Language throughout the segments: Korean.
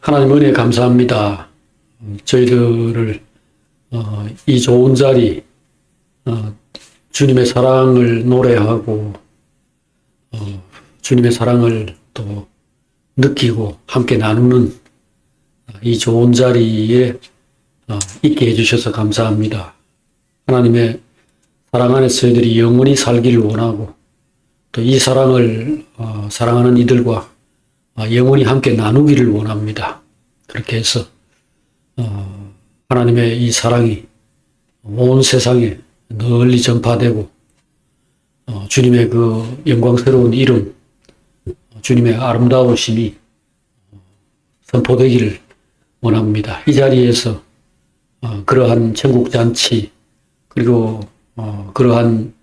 하나님 은혜 감사합니다. 저희들을 이 좋은 자리 주님의 사랑을 노래하고 주님의 사랑을 또 느끼고 함께 나누는 이 좋은 자리에 있게 해주셔서 감사합니다. 하나님의 사랑 안에서 저희들이 영원히 살기를 원하고 또 이 사랑을 사랑하는 이들과 영원히 함께 나누기를 원합니다. 그렇게 해서 하나님의 이 사랑이 온 세상에 널리 전파되고 주님의 그 영광스러운 이름, 주님의 아름다우심이 선포되기를 원합니다. 이 자리에서 그러한 천국잔치 그리고 그러한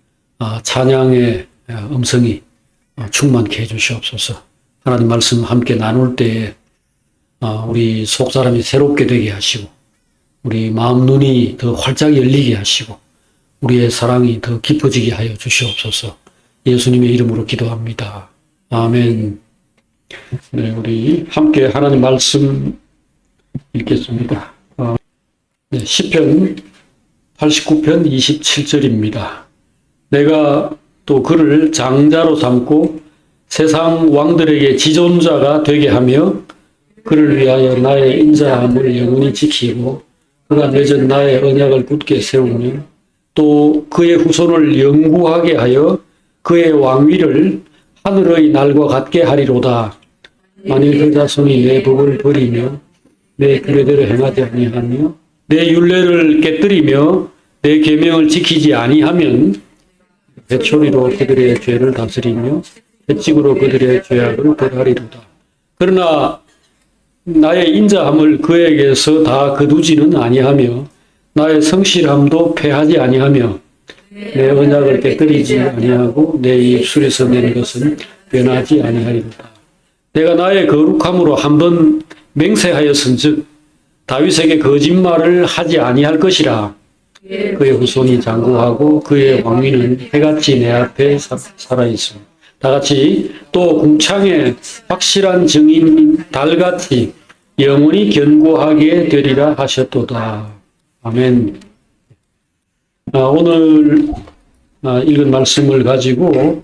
찬양의 음성이 충만케 해주시옵소서. 하나님 말씀 함께 나눌 때에 우리 속사람이 새롭게 되게 하시고 우리 마음 눈이 더 활짝 열리게 하시고 우리의 사랑이 더 깊어지게 하여 주시옵소서. 예수님의 이름으로 기도합니다. 아멘. 네, 우리 함께 하나님 말씀 읽겠습니다. 네, 시편 89편 27절입니다. 내가 또 그를 장자로 삼고 세상 왕들에게 지존자가 되게 하며 그를 위하여 나의 인자함을 영원히 지키고 그가 맺은 나의 언약을 굳게 세우며 또 그의 후손을 영구하게 하여 그의 왕위를 하늘의 날과 같게 하리로다. 만일 그 자손이 내 법을 버리며 내 규례대로 행하지 아니하며 내 율례를 깨뜨리며 내 계명을 지키지 아니하면 회초리로 그들의 죄를 다스리며 채찍으로 그들의 죄악을 벌하리로다. 그러나 나의 인자함을 그에게서 다 거두지는 아니하며 나의 성실함도 패하지 아니하며 내 언약을 깨뜨리지 아니하고 내 입술에서 낸 것은 변하지 아니하리로다. 내가 나의 거룩함으로 한번 맹세하였은즉 다윗에게 거짓말을 하지 아니할 것이라. 그의 후손이 장구하고 그의 왕위는 해같이 내 앞에 살아있어. 다같이 또 궁창에 확실한 증인 달같이 영원히 견고하게 되리라 하셨도다. 아멘. 오늘 읽은 말씀을 가지고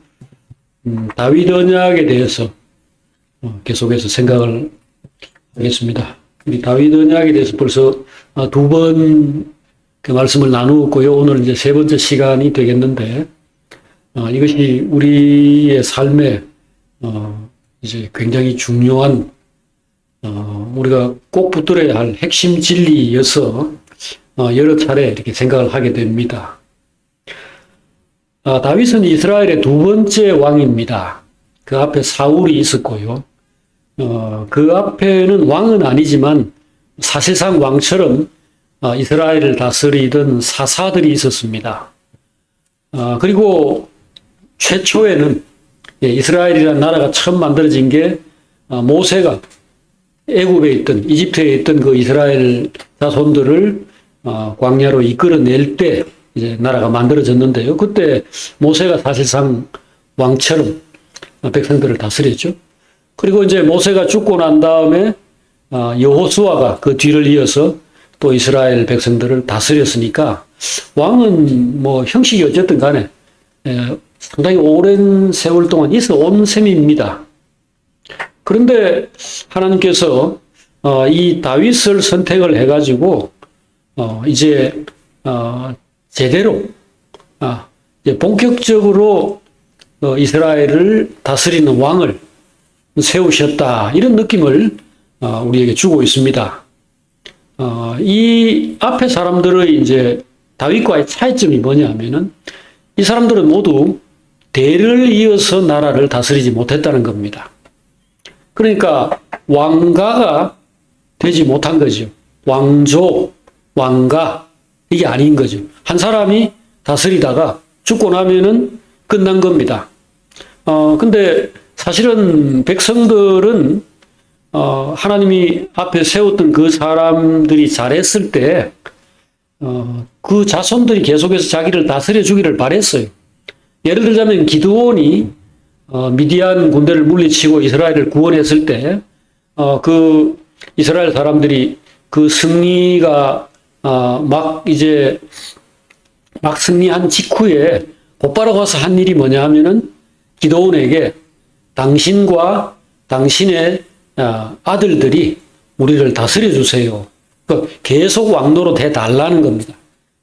다윗 언약에 대해서 계속해서 생각을 하겠습니다. 우리 다윗 언약에 대해서 벌써 두 번 그 말씀을 나누었고요. 오늘 이제 세 번째 시간이 되겠는데 이것이 우리의 삶에 이제 굉장히 중요한 우리가 꼭 붙들어야 할 핵심 진리여서 여러 차례 이렇게 생각을 하게 됩니다. 다윗은 이스라엘의 두 번째 왕입니다. 그 앞에 사울이 있었고요. 그 앞에는 왕은 아니지만 사실상 왕처럼 이스라엘을 다스리던 사사들이 있었습니다. 그리고 최초에는 이스라엘이라는 나라가 처음 만들어진 게 모세가 애굽에 있던 이집트에 있던 그 이스라엘 자손들을 광야로 이끌어낼 때 이제 나라가 만들어졌는데요. 그때 모세가 사실상 왕처럼 백성들을 다스렸죠. 그리고 이제 모세가 죽고 난 다음에 여호수아가 그 뒤를 이어서 또 이스라엘 백성들을 다스렸으니까 왕은 뭐 형식이 어쨌든 간에 상당히 오랜 세월 동안 있어 온 셈입니다. 그런데 하나님께서 이 다윗을 선택을 해가지고 이제 제대로 이제 본격적으로 이스라엘을 다스리는 왕을 세우셨다, 이런 느낌을 우리에게 주고 있습니다. 이 앞에 사람들의 이제 다윗과의 차이점이 뭐냐면은 이 사람들은 모두 대를 이어서 나라를 다스리지 못했다는 겁니다. 그러니까 왕가가 되지 못한 거죠. 왕조, 왕가, 이게 아닌 거죠. 한 사람이 다스리다가 죽고 나면은 끝난 겁니다. 근데 사실은 백성들은 하나님이 앞에 세웠던 그 사람들이 잘했을 때 그 자손들이 계속해서 자기를 다스려 주기를 바랬어요. 예를 들자면 기드온이 미디안 군대를 물리치고 이스라엘을 구원했을 때 그 이스라엘 사람들이 그 승리가 막 승리한 직후에 곧바로 가서 한 일이 뭐냐 하면은 기드온에게 당신과 당신의 아들들이 우리를 다스려 주세요. 계속 왕노릇 해달라는 겁니다.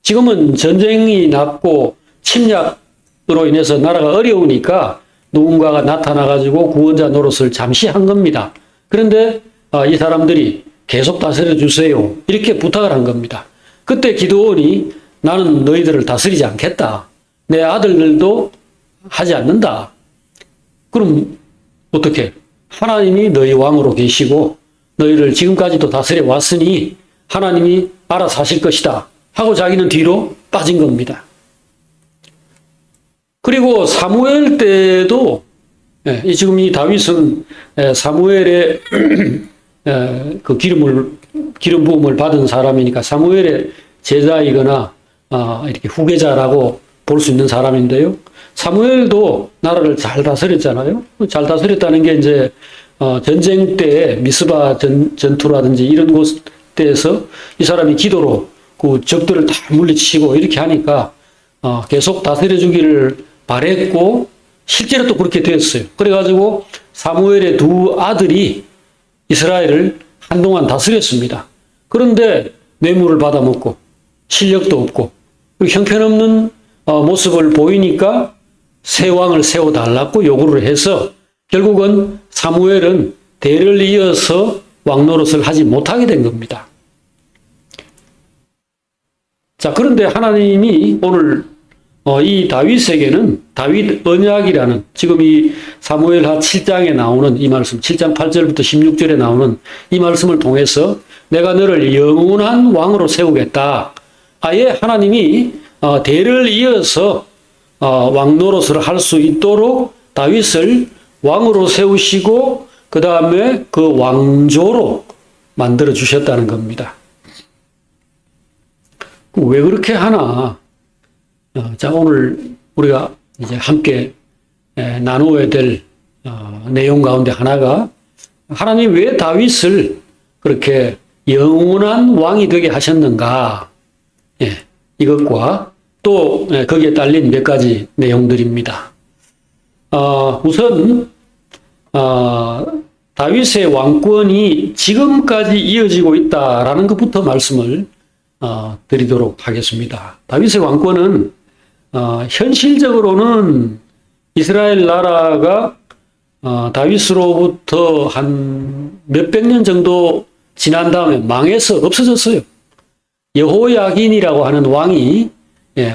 지금은 전쟁이 났고 침략으로 인해서 나라가 어려우니까 누군가가 나타나가지고 구원자 노릇을 잠시 한 겁니다. 그런데 이 사람들이 계속 다스려 주세요. 이렇게 부탁을 한 겁니다. 그때 기드온이 나는 너희들을 다스리지 않겠다. 내 아들들도 하지 않는다. 그럼 어떻게? 하나님이 너희 왕으로 계시고 너희를 지금까지도 다스려 왔으니 하나님이 알아서 하실 것이다 하고 자기는 뒤로 빠진 겁니다. 그리고 사무엘 때도 지금 이 다윗은 사무엘의 그 기름 부음을 받은 사람이니까 사무엘의 제자이거나 이렇게 후계자라고 볼 수 있는 사람인데요. 사무엘도 나라를 잘 다스렸잖아요. 잘 다스렸다는 게 이제 전쟁 때 미스바 전투라든지 이런 곳에서 이 사람이 기도로 그 적들을 다 물리치고 이렇게 하니까 계속 다스려 주기를 바랬고 실제로 또 그렇게 됐어요. 그래가지고 사무엘의 두 아들이 이스라엘을 한동안 다스렸습니다. 그런데 뇌물을 받아먹고 실력도 없고 형편없는 모습을 보이니까 새 왕을 세워달라고 요구를 해서 결국은 사무엘은 대를 이어서 왕노릇을 하지 못하게 된 겁니다. 자, 그런데 하나님이 오늘 이 다윗에게는 다윗 언약이라는 지금 이 사무엘하 7장에 나오는 이 말씀 7장 8절부터 16절에 나오는 이 말씀을 통해서 내가 너를 영원한 왕으로 세우겠다. 아예 하나님이 대를 이어서 왕노릇을 할 수 있도록 다윗을 왕으로 세우시고 그 다음에 그 왕조로 만들어 주셨다는 겁니다. 왜 그렇게 하나? 자, 오늘 우리가 이제 함께 나누어야 될 내용 가운데 하나가 하나님 왜 다윗을 그렇게 영원한 왕이 되게 하셨는가? 이것과 또 거기에 딸린 몇 가지 내용들입니다. 우선 다윗의 왕권이 지금까지 이어지고 있다라는 것부터 말씀을 드리도록 하겠습니다. 다윗의 왕권은 현실적으로는 이스라엘 나라가 다윗으로부터 한 몇백 년 정도 지난 다음에 망해서 없어졌어요. 여호야긴이라고 하는 왕이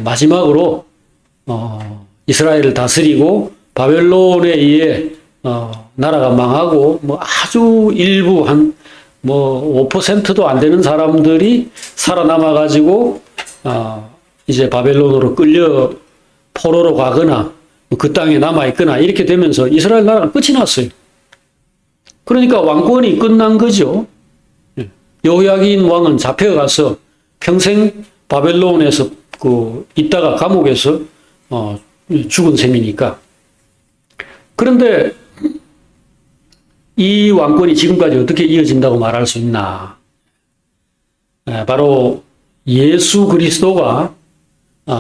마지막으로 이스라엘을 다스리고 바벨론에 의해 나라가 망하고 아주 일부 한 5%도 안 되는 사람들이 살아남아 가지고 이제 바벨론으로 끌려 포로로 가거나 그 땅에 남아 있거나 이렇게 되면서 이스라엘 나라가 끝이 났어요. 그러니까 왕권이 끝난 거죠. 여호야긴 왕은 잡혀가서 평생 바벨론에서 있다가 감옥에서 죽은 셈이니까. 그런데 이 왕권이 지금까지 어떻게 이어진다고 말할 수 있나? 바로 예수 그리스도가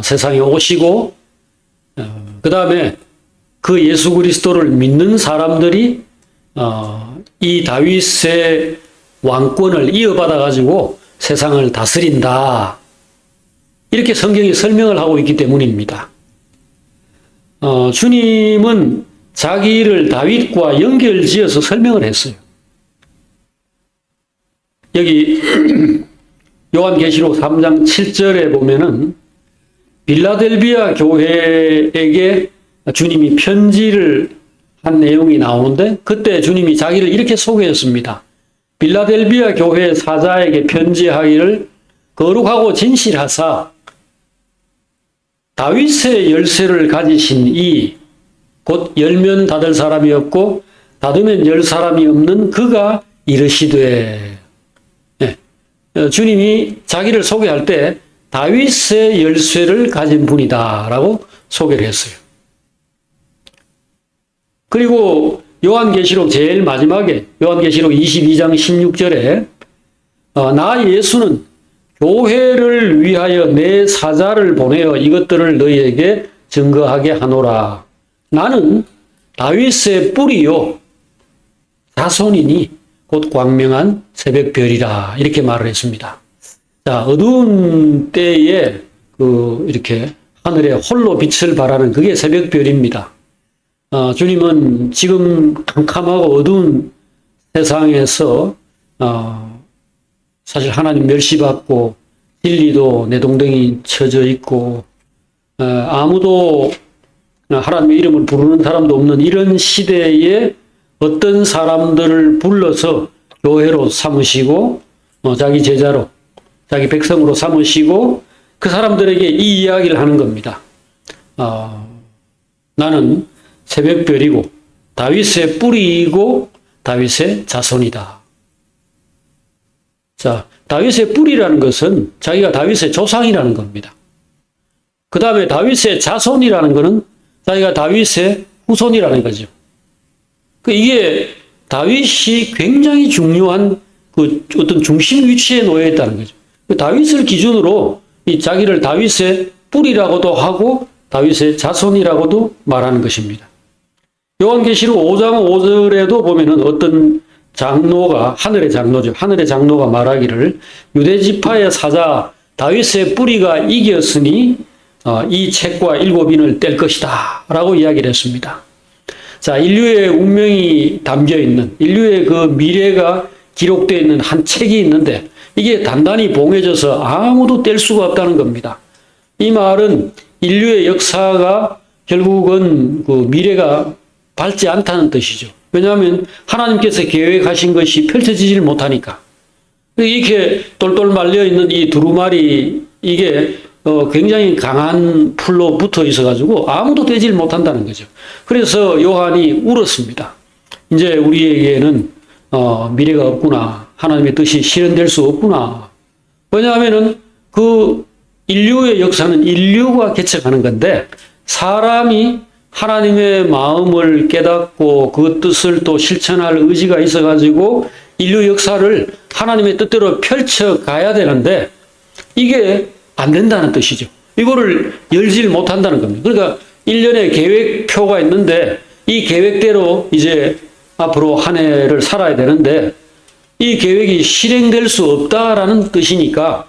세상에 오시고 그 다음에 그 예수 그리스도를 믿는 사람들이 이 다윗의 왕권을 이어받아 가지고 세상을 다스린다. 이렇게 성경이 설명을 하고 있기 때문입니다. 주님은 자기를 다윗과 연결지어서 설명을 했어요. 여기 요한계시록 3장 7절에 보면은 빌라델비아 교회에게 주님이 편지를 한 내용이 나오는데 그때 주님이 자기를 이렇게 소개했습니다. 빌라델비아 교회 사자에게 편지하기를 거룩하고 진실하사 다윗의 열쇠를 가지신 이 곧 열면 닫을 사람이 없고 닫으면 열 사람이 없는 그가 이르시되 주님이 자기를 소개할 때 다윗의 열쇠를 가진 분이다 라고 소개를 했어요. 그리고 요한계시록 제일 마지막에 요한계시록 22장 16절에 나 예수는 교회를 위하여 내 사자를 보내어 이것들을 너희에게 증거하게 하노라. 나는 다윗의 뿌리요 자손이니 곧 광명한 새벽별이라 이렇게 말을 했습니다. 자, 어두운 때에 이렇게 하늘에 홀로 빛을 발하는 그게 새벽별입니다. 주님은 지금 캄캄하고 어두운 세상에서 사실 하나님 멸시받고 진리도 내동댕이 쳐져 있고 아무도 하나님의 이름을 부르는 사람도 없는 이런 시대에 어떤 사람들을 불러서 교회로 삼으시고 자기 제자로 자기 백성으로 삼으시고 그 사람들에게 이 이야기를 하는 겁니다. 나는 새벽별이고 다윗의 뿌리이고 다윗의 자손이다. 자, 다윗의 뿌리라는 것은 자기가 다윗의 조상이라는 겁니다. 그 다음에 다윗의 자손이라는 것은 자기가 다윗의 후손이라는 거죠. 이게 다윗이 굉장히 중요한 어떤 중심 위치에 놓여 있다는 거죠. 다윗을 기준으로 자기를 다윗의 뿌리라고도 하고 다윗의 자손이라고도 말하는 것입니다. 요한계시록 5장 5절에도 보면은 어떤 장로가, 하늘의 장로죠. 하늘의 장로가 말하기를 유대지파의 사자 다윗의 뿌리가 이겼으니 이 책과 7인을 뗄 것이다 라고 이야기를 했습니다. 자, 인류의 운명이 담겨있는, 인류의 그 미래가 기록되어 있는 한 책이 있는데 이게 단단히 봉해져서 아무도 뗄 수가 없다는 겁니다. 이 말은 인류의 역사가 결국은 그 미래가 밝지 않다는 뜻이죠. 왜냐하면 하나님께서 계획하신 것이 펼쳐지질 못하니까. 이렇게 똘똘 말려있는 이 두루마리 이게 굉장히 강한 풀로 붙어 있어가지고 아무도 떼질 못한다는 거죠. 그래서 요한이 울었습니다. 이제 우리에게는 미래가 없구나. 하나님의 뜻이 실현될 수 없구나. 왜냐하면은 그 인류의 역사는 인류가 개척하는 건데 사람이 하나님의 마음을 깨닫고 그 뜻을 또 실천할 의지가 있어가지고 인류 역사를 하나님의 뜻대로 펼쳐가야 되는데 이게 안 된다는 뜻이죠. 이거를 열질 못한다는 겁니다. 그러니까 1년의 계획표가 있는데 이 계획대로 이제 앞으로 한 해를 살아야 되는데 이 계획이 실행될 수 없다라는 뜻이니까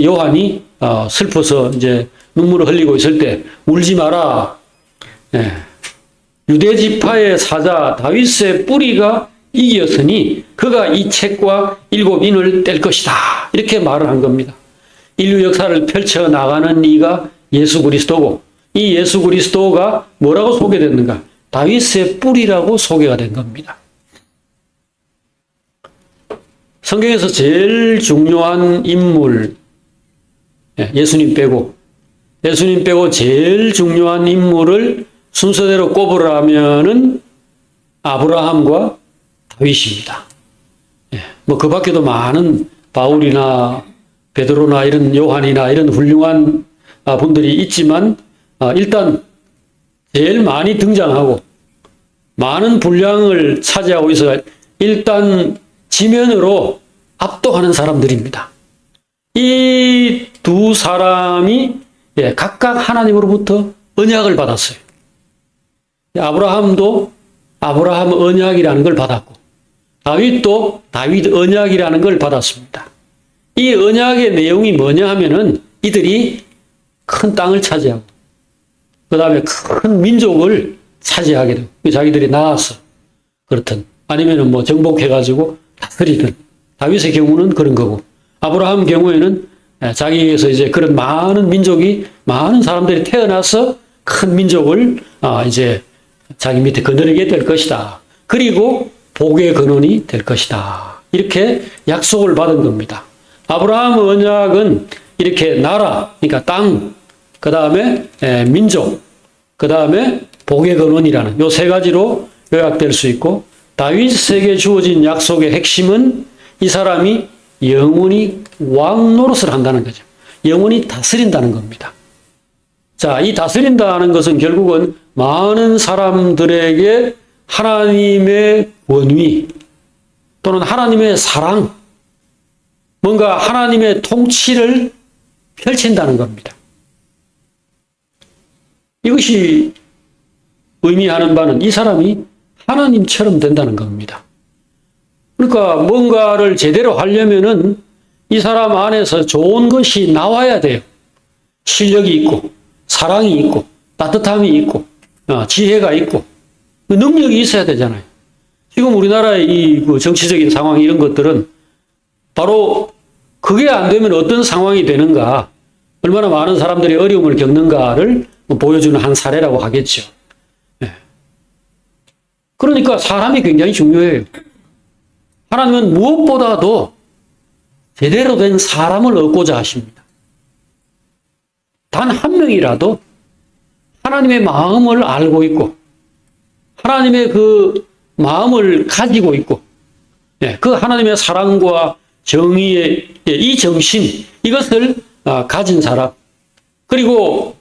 요한이 슬퍼서 이제 눈물을 흘리고 있을 때 울지 마라. 예. 유대지파의 사자 다윗의 뿌리가 이겼으니 그가 이 책과 7인을 뗄 것이다. 이렇게 말을 한 겁니다. 인류 역사를 펼쳐나가는 이가 예수 그리스도고 이 예수 그리스도가 뭐라고 소개됐는가? 다윗의 뿌리라고 소개가 된 겁니다. 성경에서 제일 중요한 인물, 예수님 빼고 제일 중요한 인물을 순서대로 꼽으라면은 아브라함과 다윗입니다. 뭐 그 밖에도 많은 바울이나 베드로나 이런 요한이나 이런 훌륭한 분들이 있지만 일단 제일 많이 등장하고 많은 분량을 차지하고 있어 일단 지면으로 압도하는 사람들입니다. 이 두 사람이 각각 하나님으로부터 언약을 받았어요. 아브라함도 아브라함 언약이라는 걸 받았고 다윗도 다윗 언약이라는 걸 받았습니다. 이 언약의 내용이 뭐냐 하면은 이들이 큰 땅을 차지하고 그 다음에 큰 민족을 차지하게 되고 자기들이 나아서 그렇든 아니면은 뭐 정복해가지고 다스리든 다윗의 경우는 그런 거고 아브라함 경우에는 자기에서 이제 그런 많은 민족이 많은 사람들이 태어나서 큰 민족을 이제 자기 밑에 거느리게 될 것이다. 그리고 복의 근원이 될 것이다. 이렇게 약속을 받은 겁니다. 아브라함 언약은 이렇게 나라, 그러니까 땅, 그 다음에 민족, 그 다음에 복의 근원이라는 요 세 가지로 요약될 수 있고 다윗에게 주어진 약속의 핵심은 이 사람이 영원히 왕 노릇을 한다는 거죠. 영원히 다스린다는 겁니다. 자, 이 다스린다는 것은 결국은 많은 사람들에게 하나님의 권위 또는 하나님의 사랑, 뭔가 하나님의 통치를 펼친다는 겁니다. 이것이 의미하는 바는 이 사람이 하나님처럼 된다는 겁니다. 그러니까 뭔가를 제대로 하려면은 이 사람 안에서 좋은 것이 나와야 돼요. 실력이 있고, 사랑이 있고, 따뜻함이 있고, 지혜가 있고, 능력이 있어야 되잖아요. 지금 우리나라의 이 정치적인 상황 이런 것들은 바로 그게 안 되면 어떤 상황이 되는가, 얼마나 많은 사람들이 어려움을 겪는가를 보여주는 한 사례라고 하겠죠. 그러니까 사람이 굉장히 중요해요. 하나님은 무엇보다도 제대로 된 사람을 얻고자 하십니다. 단 한 명이라도 하나님의 마음을 알고 있고 하나님의 그 마음을 가지고 있고 그 하나님의 사랑과 정의의 이 정신, 이것을 가진 사람, 그리고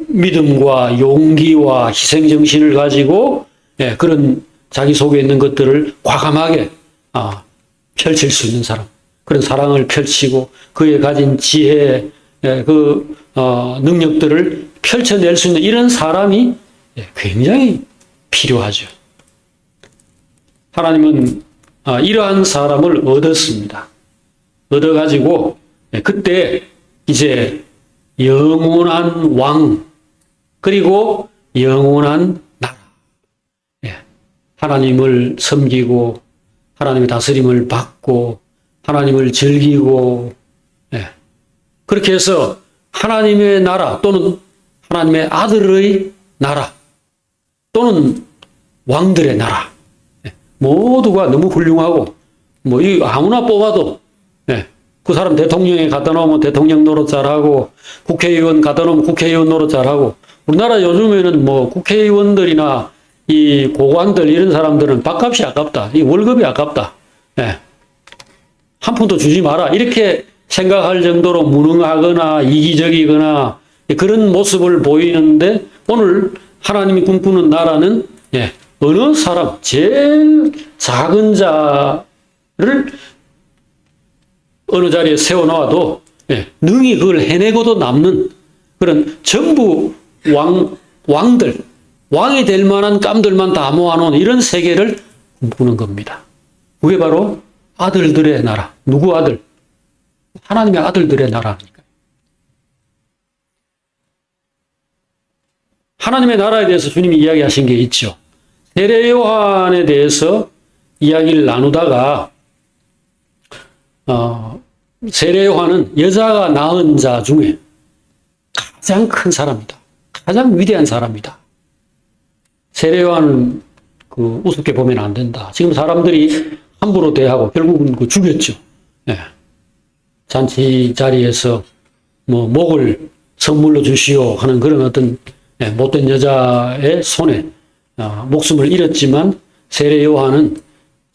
믿음과 용기와 희생정신을 가지고 그런 자기 속에 있는 것들을 과감하게 펼칠 수 있는 사람, 그런 사랑을 펼치고 그에 가진 지혜, 그 능력들을 펼쳐낼 수 있는 이런 사람이 굉장히 필요하죠. 하나님은 이러한 사람을 얻었습니다. 얻어가지고 그때 이제 영원한 왕, 그리고 영원한 나라, 하나님을 섬기고 하나님의 다스림을 받고 하나님을 즐기고 그렇게 해서 하나님의 나라 또는 하나님의 아들의 나라 또는 왕들의 나라, 모두가 너무 훌륭하고 이 아무나 뽑아도 그 사람 대통령에 갖다 놓으면 대통령 노릇 잘하고 국회의원 갖다 놓으면 국회의원 노릇 잘하고, 우리나라 요즘에는 국회의원들이나 이 고관들 이런 사람들은 밥값이 아깝다, 이 월급이 아깝다, 한 푼도 주지 마라 이렇게 생각할 정도로 무능하거나 이기적이거나 그런 모습을 보이는데, 오늘 하나님이 꿈꾸는 나라는 어느 사람, 제일 작은 자를 어느 자리에 세워놓아도 능히 그걸 해내고도 남는 그런 전부 왕들, 왕이 될 만한 깜들만 다 모아놓은 이런 세계를 꿈꾸는 겁니다. 그게 바로 아들들의 나라. 누구 아들? 하나님의 아들들의 나라니까. 하나님의 나라에 대해서 주님이 이야기하신 게 있죠. 세례 요한에 대해서 이야기를 나누다가 세례 요한은 여자가 낳은 자 중에 가장 큰 사람이다. 가장 위대한 사람이다. 세례 요한은 우습게 보면 안 된다. 지금 사람들이 함부로 대하고 결국은 죽였죠. 잔치 자리에서 목을 선물로 주시오 하는 그런 어떤 못된 여자의 손에 목숨을 잃었지만, 세례 요한은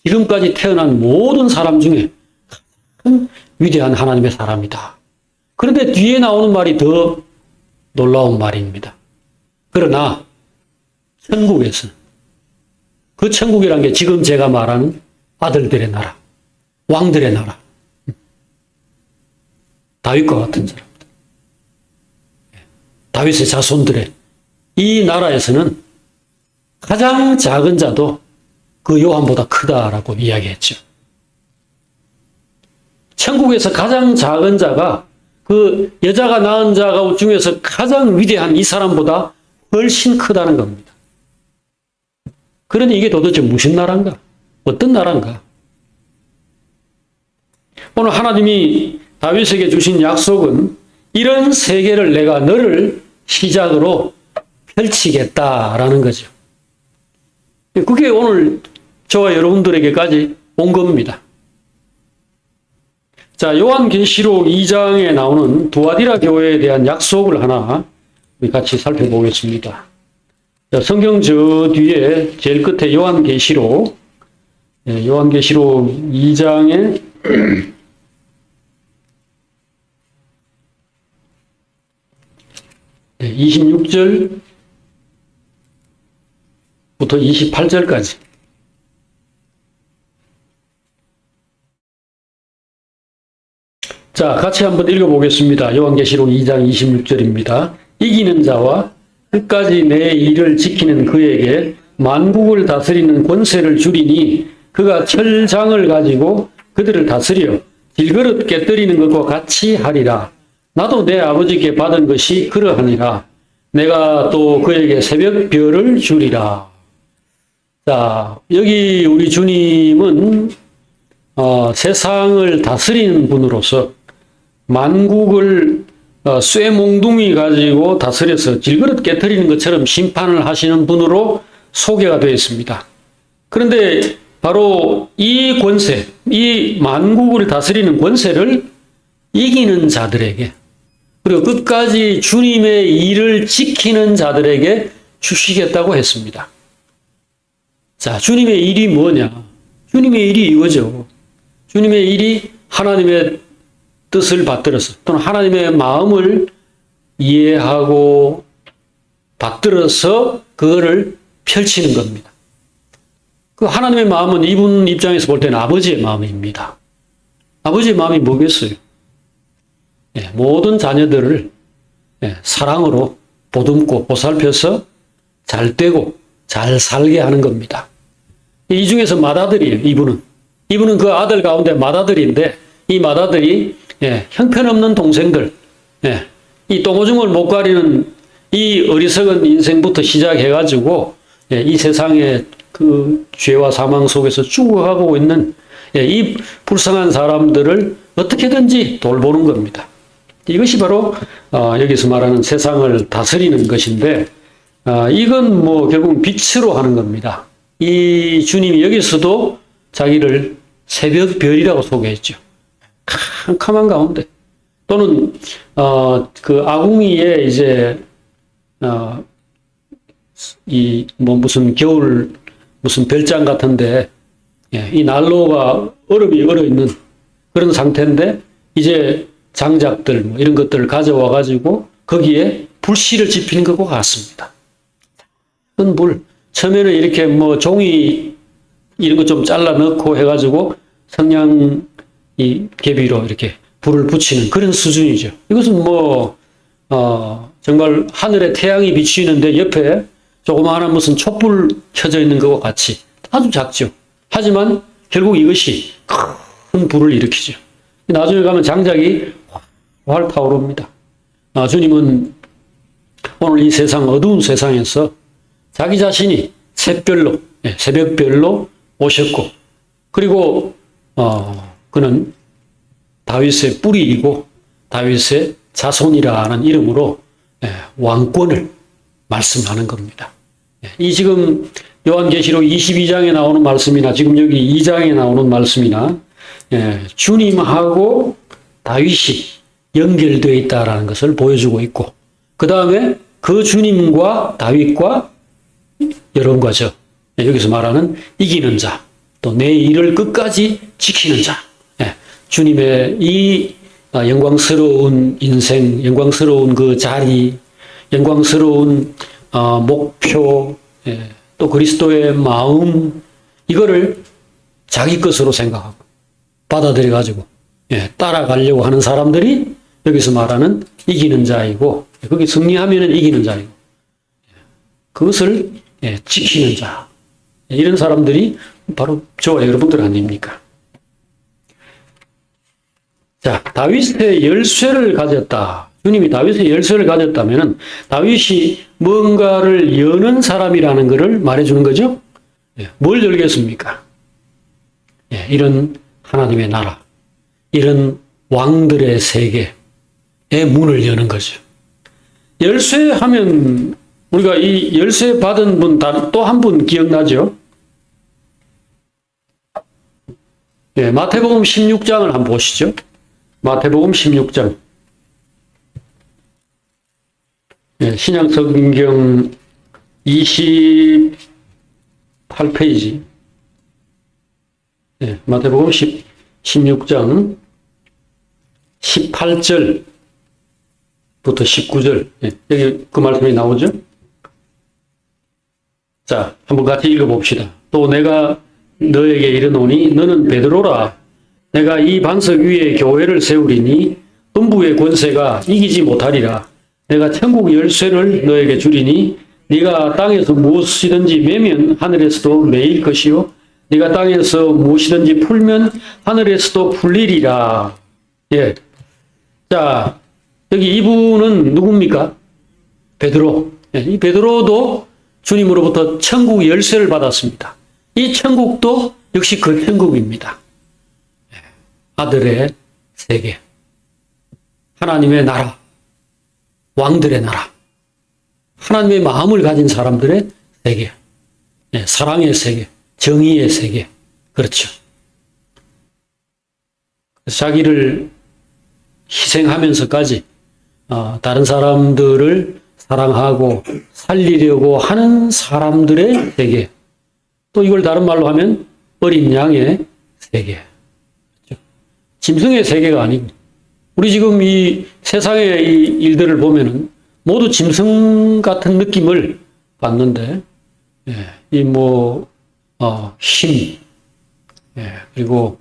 지금까지 태어난 모든 사람 중에 가장 위대한 하나님의 사람이다. 그런데 뒤에 나오는 말이 더 놀라운 말입니다. 그러나 천국에서는, 그 천국이란 게 지금 제가 말하는 아들들의 나라, 왕들의 나라, 다윗과 같은 사람들, 다윗의 자손들의 이 나라에서는 가장 작은 자도 그 요한보다 크다라고 이야기했죠. 천국에서 가장 작은 자가 그 여자가 낳은 자 중에서 가장 위대한 이 사람보다 훨씬 크다는 겁니다. 그러니 이게 도대체 무슨 나라인가? 어떤 나라인가? 오늘 하나님이 다윗에게 주신 약속은 이런 세계를 내가 너를 시작으로 펼치겠다라는 거죠. 그게 오늘 저와 여러분들에게까지 온 겁니다. 자, 요한계시록 2장에 나오는 두아디라 교회에 대한 약속을 하나 우리 같이 살펴보겠습니다. 자, 성경 저 뒤에 제일 끝에 요한계시록 2장에 26절 28절까지. 자, 같이 한번 읽어보겠습니다. 요한계시록 2장 26절입니다. 이기는 자와 끝까지 내 일을 지키는 그에게 만국을 다스리는 권세를 주리니 그가 철장을 가지고 그들을 다스려 질그릇 깨뜨리는 것과 같이 하리라. 나도 내 아버지께 받은 것이 그러하니라. 내가 또 그에게 새벽별을 주리라. 자, 여기 우리 주님은 세상을 다스리는 분으로서 만국을 쇠몽둥이 가지고 다스려서 질그릇 깨뜨리는 것처럼 심판을 하시는 분으로 소개가 되어 있습니다. 그런데 바로 이 권세, 이 만국을 다스리는 권세를 이기는 자들에게, 그리고 끝까지 주님의 일을 지키는 자들에게 주시겠다고 했습니다. 자, 주님의 일이 뭐냐? 주님의 일이 이거죠. 주님의 일이 하나님의 뜻을 받들어서 또는 하나님의 마음을 이해하고 받들어서 그거를 펼치는 겁니다. 그 하나님의 마음은 이분 입장에서 볼 때는 아버지의 마음입니다. 아버지의 마음이 뭐겠어요? 모든 자녀들을 사랑으로 보듬고 보살펴서 잘 되고 잘 살게 하는 겁니다. 이 중에서 맏아들이에요. 이분은 그 아들 가운데 맏아들인데 이 맏아들이 형편없는 동생들, 이 똥오줌을 못 가리는 이 어리석은 인생부터 시작해가지고 이 세상의 그 죄와 사망 속에서 죽어가고 있는 이 불쌍한 사람들을 어떻게든지 돌보는 겁니다. 이것이 바로 여기서 말하는 세상을 다스리는 것인데, 이건 뭐 결국 빛으로 하는 겁니다. 이 주님이 여기서도 자기를 새벽별이라고 소개했죠. 캄캄한 가운데 또는 그 아궁이에 이제 이 뭐 무슨 겨울 무슨 별장 같은데 이 난로가 얼음이 얼어 있는 그런 상태인데 이제 장작들 뭐 이런 것들을 가져와 가지고 거기에 불씨를 지피는 것과 같습니다. 큰 불, 처음에는 이렇게 뭐 종이 이런 거 좀 잘라 넣고 해가지고 성냥 이 계비로 이렇게 불을 붙이는 그런 수준이죠. 이것은 뭐 정말 하늘에 태양이 비치는데 옆에 조그마한 무슨 촛불 켜져 있는 것과 같이 아주 작죠. 하지만 결국 이것이 큰 불을 일으키죠. 나중에 가면 장작이 활 타오릅니다. 주님은 오늘 이 세상 어두운 세상에서 자기 자신이 새벽별로 오셨고, 그리고 그는 다윗의 뿌리이고 다윗의 자손이라는 이름으로 왕권을 말씀하는 겁니다. 이 지금 요한계시록 22장에 나오는 말씀이나 지금 여기 2장에 나오는 말씀이나 주님하고 다윗이 연결되어 있다는 것을 보여주고 있고, 그 다음에 그 주님과 다윗과 여러분과 저, 여기서 말하는 이기는 자, 또 내 일을 끝까지 지키는 자, 주님의 이 영광스러운 인생, 영광스러운 그 자리, 영광스러운 목표, 또 그리스도의 마음, 이거를 자기 것으로 생각하고 받아들여가지고 따라가려고 하는 사람들이 여기서 말하는 이기는 자이고, 거기 승리하면 이기는 자이고, 그것을 지키는 자, 이런 사람들이 바로 저와 여러분들 아닙니까? 자, 다윗의 열쇠를 가졌다. 주님이 다윗의 열쇠를 가졌다면 다윗이 뭔가를 여는 사람이라는 것을 말해주는 거죠. 뭘 열겠습니까? 이런 하나님의 나라, 이런 왕들의 세계의 문을 여는 거죠. 열쇠 하면 우리가 이 열쇠 받은 분 또 한 분 기억나죠? 마태복음 16장을 한번 보시죠. 마태복음 16장. 신약성경 28페이지. 마태복음 16장 18절부터 19절. 여기 그 말씀이 나오죠? 자, 한번 같이 읽어봅시다. 또 내가 너에게 이르노니 너는 베드로라. 내가 이 반석 위에 교회를 세우리니 음부의 권세가 이기지 못하리라. 내가 천국 열쇠를 너에게 주리니 네가 땅에서 무엇이든지 매면 하늘에서도 매일 것이요 네가 땅에서 무엇이든지 풀면 하늘에서도 풀리리라. 예. 자, 여기 이분은 누굽니까? 베드로. 예, 이 베드로도 주님으로부터 천국 열쇠를 받았습니다. 이 천국도 역시 그 천국입니다. 예, 아들의 세계. 하나님의 나라. 왕들의 나라. 하나님의 마음을 가진 사람들의 세계. 예, 사랑의 세계. 정의의 세계. 그렇죠. 자기를 희생하면서까지 다른 사람들을 사랑하고 살리려고 하는 사람들의 세계. 또 이걸 다른 말로 하면 어린 양의 세계. 그렇죠? 짐승의 세계가 아니고 우리 지금 이 세상의 이 일들을 보면은 모두 짐승 같은 느낌을 받는데 힘, 그리고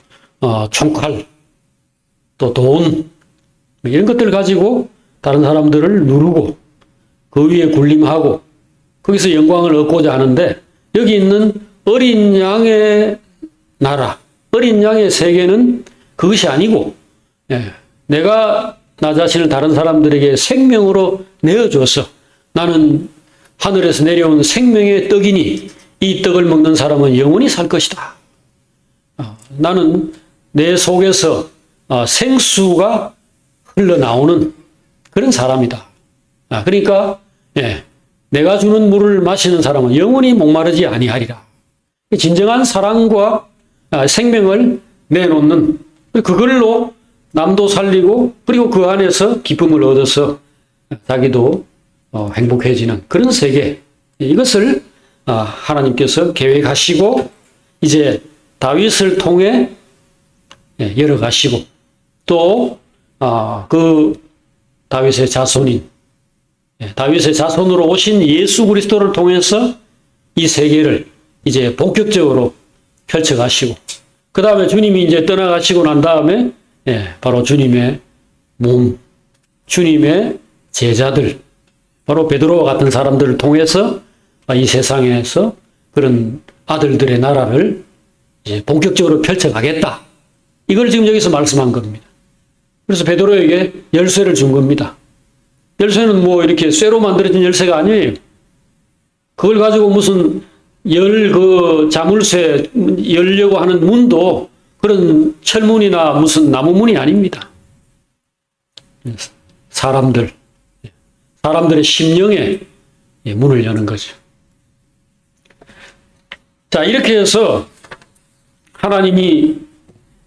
총칼, 또 돈 이런 것들을 가지고 다른 사람들을 누르고 그 위에 군림하고 거기서 영광을 얻고자 하는데 여기 있는 어린 양의 나라, 어린 양의 세계는 그것이 아니고 내가 나 자신을 다른 사람들에게 생명으로 내어줘서 나는 하늘에서 내려온 생명의 떡이니 이 떡을 먹는 사람은 영원히 살 것이다. 나는 내 속에서 생수가 흘러나오는 그런 사람이다. 그러니까 내가 주는 물을 마시는 사람은 영원히 목마르지 아니하리라. 진정한 사랑과 생명을 내놓는 그걸로 남도 살리고 그리고 그 안에서 기쁨을 얻어서 자기도 행복해지는 그런 세계. 이것을 하나님께서 계획하시고 이제 다윗을 통해 열어가시고 또 그 다윗의 자손인 다윗의 자손으로 오신 예수 그리스도를 통해서 이 세계를 이제 본격적으로 펼쳐가시고 그 다음에 주님이 이제 떠나가시고 난 다음에 바로 주님의 몸, 주님의 제자들, 바로 베드로와 같은 사람들을 통해서 이 세상에서 그런 아들들의 나라를 이제 본격적으로 펼쳐가겠다. 이걸 지금 여기서 말씀한 겁니다. 그래서 베드로에게 열쇠를 준 겁니다. 열쇠는 뭐 이렇게 쇠로 만들어진 열쇠가 아니에요. 그걸 가지고 무슨 자물쇠 열려고 하는 문도 그런 철문이나 무슨 나무문이 아닙니다. 사람들의 심령에 문을 여는 거죠. 자, 이렇게 해서 하나님이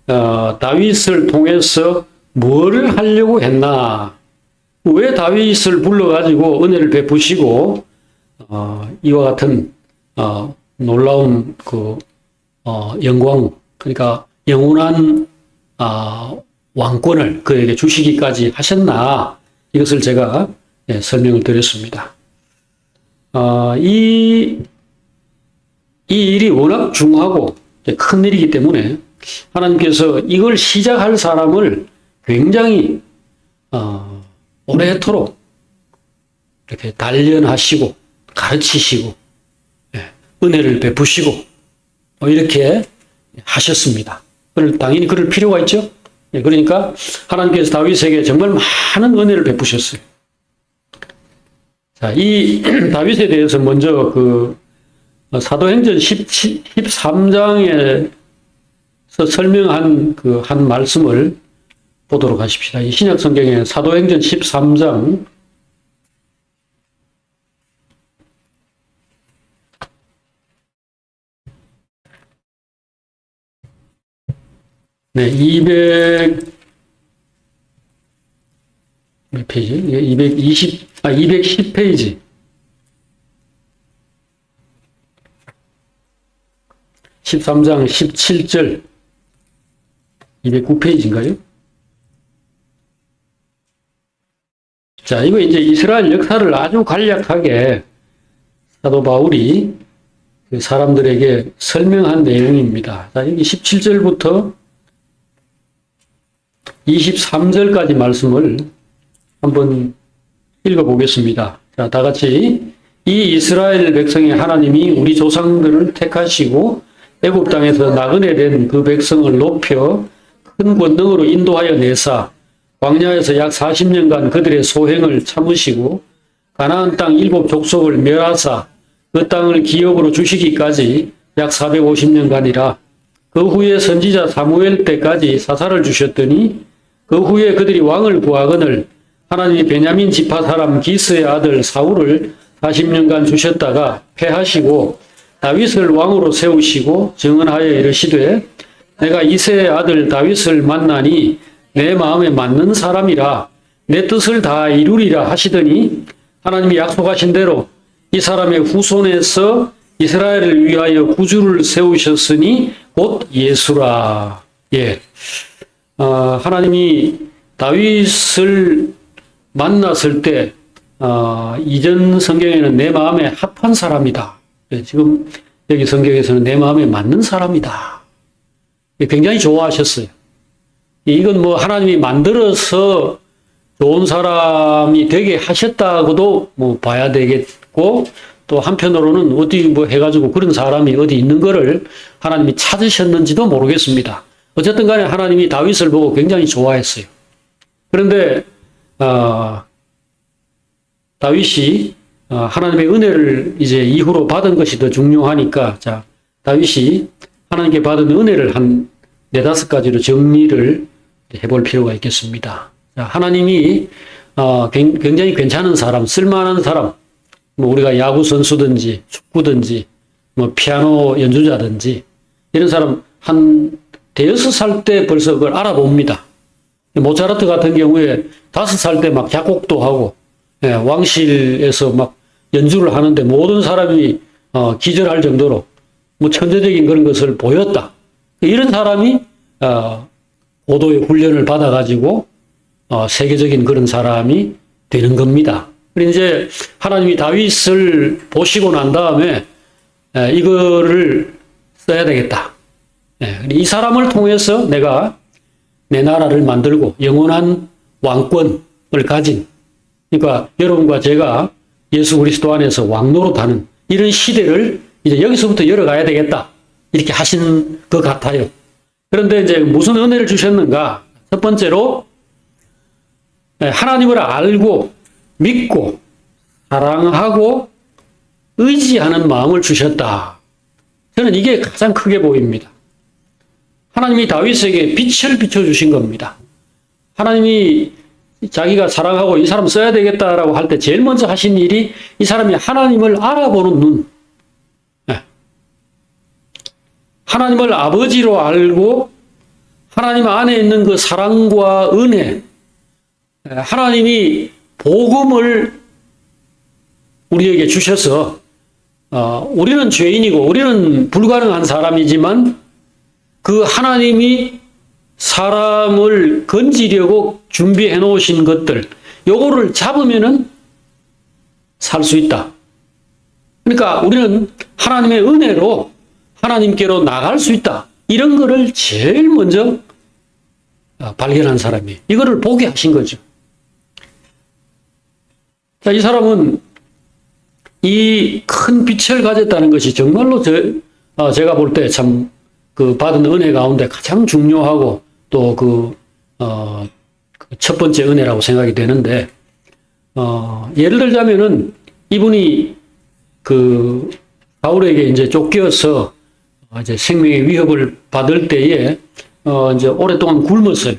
다윗을 통해서 뭐를 하려고 했나? 왜 다윗을 불러가지고 은혜를 베푸시고 이와 같은 놀라운 영광, 그러니까 영원한 왕권을 그에게 주시기까지 하셨나? 이것을 제가 설명을 드렸습니다. 이 일이 워낙 중요하고 큰 일이기 때문에 하나님께서 이걸 시작할 사람을 굉장히 오래도록 이렇게 단련하시고 가르치시고 은혜를 베푸시고 이렇게 하셨습니다. 당연히 그럴 필요가 있죠. 그러니까 하나님께서 다윗에게 정말 많은 은혜를 베푸셨어요. 자, 이 다윗에 대해서 먼저 사도행전 13장에서 설명한 한 말씀을 보도록 하십시다. 이 신약 성경의 사도행전 13장 200 페이지? 210페이지. 13장 17절 209페이지인가요? 자, 이거 이제 이스라엘 역사를 아주 간략하게 사도 바울이 그 사람들에게 설명한 내용입니다. 자, 여기 17절부터 23절까지 말씀을 한번 읽어보겠습니다. 자, 다 같이. 이 이스라엘 백성의 하나님이 우리 조상들을 택하시고 애굽 땅에서 나그네 된 그 백성을 높여 큰 권능으로 인도하여 내사 광야에서 약 40년간 그들의 소행을 참으시고 가나안 땅 7 족속을 멸하사 그 땅을 기업으로 주시기까지 약 450년간이라. 그 후에 선지자 사무엘 때까지 사사를 주셨더니 그 후에 그들이 왕을 구하거늘 하나님이 베냐민 지파 사람 기스의 아들 사울을 40년간 주셨다가 패하시고 다윗을 왕으로 세우시고 정언하여 이르시되 내가 이새의 아들 다윗을 만나니 내 마음에 맞는 사람이라 내 뜻을 다 이루리라 하시더니 하나님이 약속하신 대로 이 사람의 후손에서 이스라엘을 위하여 구주를 세우셨으니 곧 예수라. 예. 하나님이 다윗을 만났을 때 이전 성경에는 내 마음에 합한 사람이다. 예, 지금 여기 성경에서는 내 마음에 맞는 사람이다. 예, 굉장히 좋아하셨어요. 이건 뭐 하나님이 만들어서 좋은 사람이 되게 하셨다고도 뭐 봐야 되겠고, 또 한편으로는 어디 뭐 해가지고 그런 사람이 어디 있는 거를 하나님이 찾으셨는지도 모르겠습니다. 어쨌든 간에 하나님이 다윗을 보고 굉장히 좋아했어요. 그런데 다윗이 하나님의 은혜를 이제 이후로 받은 것이 더 중요하니까, 자, 다윗이 하나님께 받은 은혜를 한 4-5가지로 정리를 해볼 필요가 있겠습니다. 자, 하나님이 굉장히 괜찮은 사람, 쓸만한 사람, 뭐 우리가 야구 선수든지 축구든지 뭐 피아노 연주자든지 이런 사람 한 5살 때 벌써 그걸 알아봅니다. 모차르트 같은 경우에 5살 때 막 작곡도 하고, 예, 왕실에서 막 연주를 하는데 모든 사람이 기절할 정도로 뭐 천재적인 그런 것을 보였다. 이런 사람이 고도의 훈련을 받아가지고 세계적인 그런 사람이 되는 겁니다. 그리고 이제 하나님이 다윗을 보시고 난 다음에 이거를 써야 되겠다. 이 사람을 통해서 내가 내 나라를 만들고 영원한 왕권을 가진, 그러니까 여러분과 제가 예수 그리스도 안에서 왕노릇하는 이런 시대를 이제 여기서부터 열어가야 되겠다. 이렇게 하신 것 같아요. 그런데 이제 무슨 은혜를 주셨는가? 첫 번째로 하나님을 알고 믿고 사랑하고 의지하는 마음을 주셨다. 저는 이게 가장 크게 보입니다. 하나님이 다윗에게 빛을 비춰주신 겁니다. 하나님이 자기가 사랑하고 이 사람 써야 되겠다라고 할 때 제일 먼저 하신 일이 이 사람이 하나님을 알아보는 눈. 하나님을 아버지로 알고 하나님 안에 있는 그 사랑과 은혜, 하나님이 복음을 우리에게 주셔서 우리는 죄인이고 우리는 불가능한 사람이지만 그 하나님이 사람을 건지려고 준비해 놓으신 것들, 요거를 잡으면은 살 수 있다. 그러니까 우리는 하나님의 은혜로 하나님께로 나갈 수 있다. 이런 거를 제일 먼저 발견한 사람이에요. 이거를 보게 하신 거죠. 자, 이 사람은 이 큰 빛을 가졌다는 것이 정말로 제가 볼 때 참 그 받은 은혜 가운데 가장 중요하고 또 첫 번째 은혜라고 생각이 되는데, 예를 들자면은 이분이 그 사울에게 이제 쫓겨서 이제 생명의 위협을 받을 때에 이제 오랫동안 굶었어요.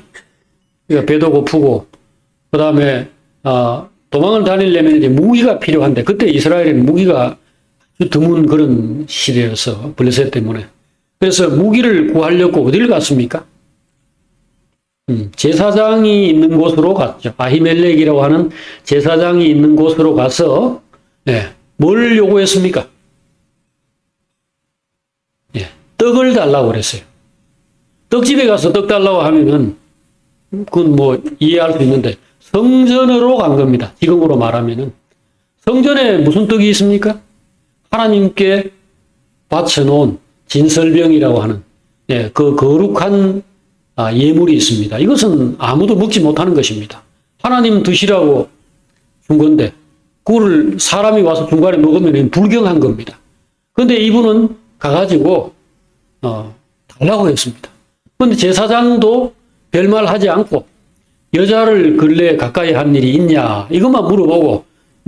그러니까 배도 고프고, 그 다음에 도망을 다니려면 이제 무기가 필요한데, 그때 이스라엘에는 무기가 아주 드문 그런 시대여서 블레셋 때문에. 그래서 무기를 구하려고 어디를 갔습니까? 제사장이 있는 곳으로 갔죠. 아히멜렉이라고 하는 제사장이 있는 곳으로 가서 뭘 요구했습니까? 떡을 달라고 그랬어요. 떡집에 가서 떡 달라고 하면은 그건 뭐 이해할 수 있는데, 성전으로 간 겁니다. 지금으로 말하면은 성전에 무슨 떡이 있습니까? 하나님께 바쳐놓은 진설병이라고 하는 그 거룩한 예물이 있습니다. 이것은 아무도 먹지 못하는 것입니다. 하나님 드시라고 준 건데 그거를 사람이 와서 중간에 먹으면 불경한 겁니다. 그런데 이분은 가가지고 달라고 했습니다. 그런데 제사장도 별말 하지 않고 여자를 근래 가까이 한 일이 있냐 이것만 물어보고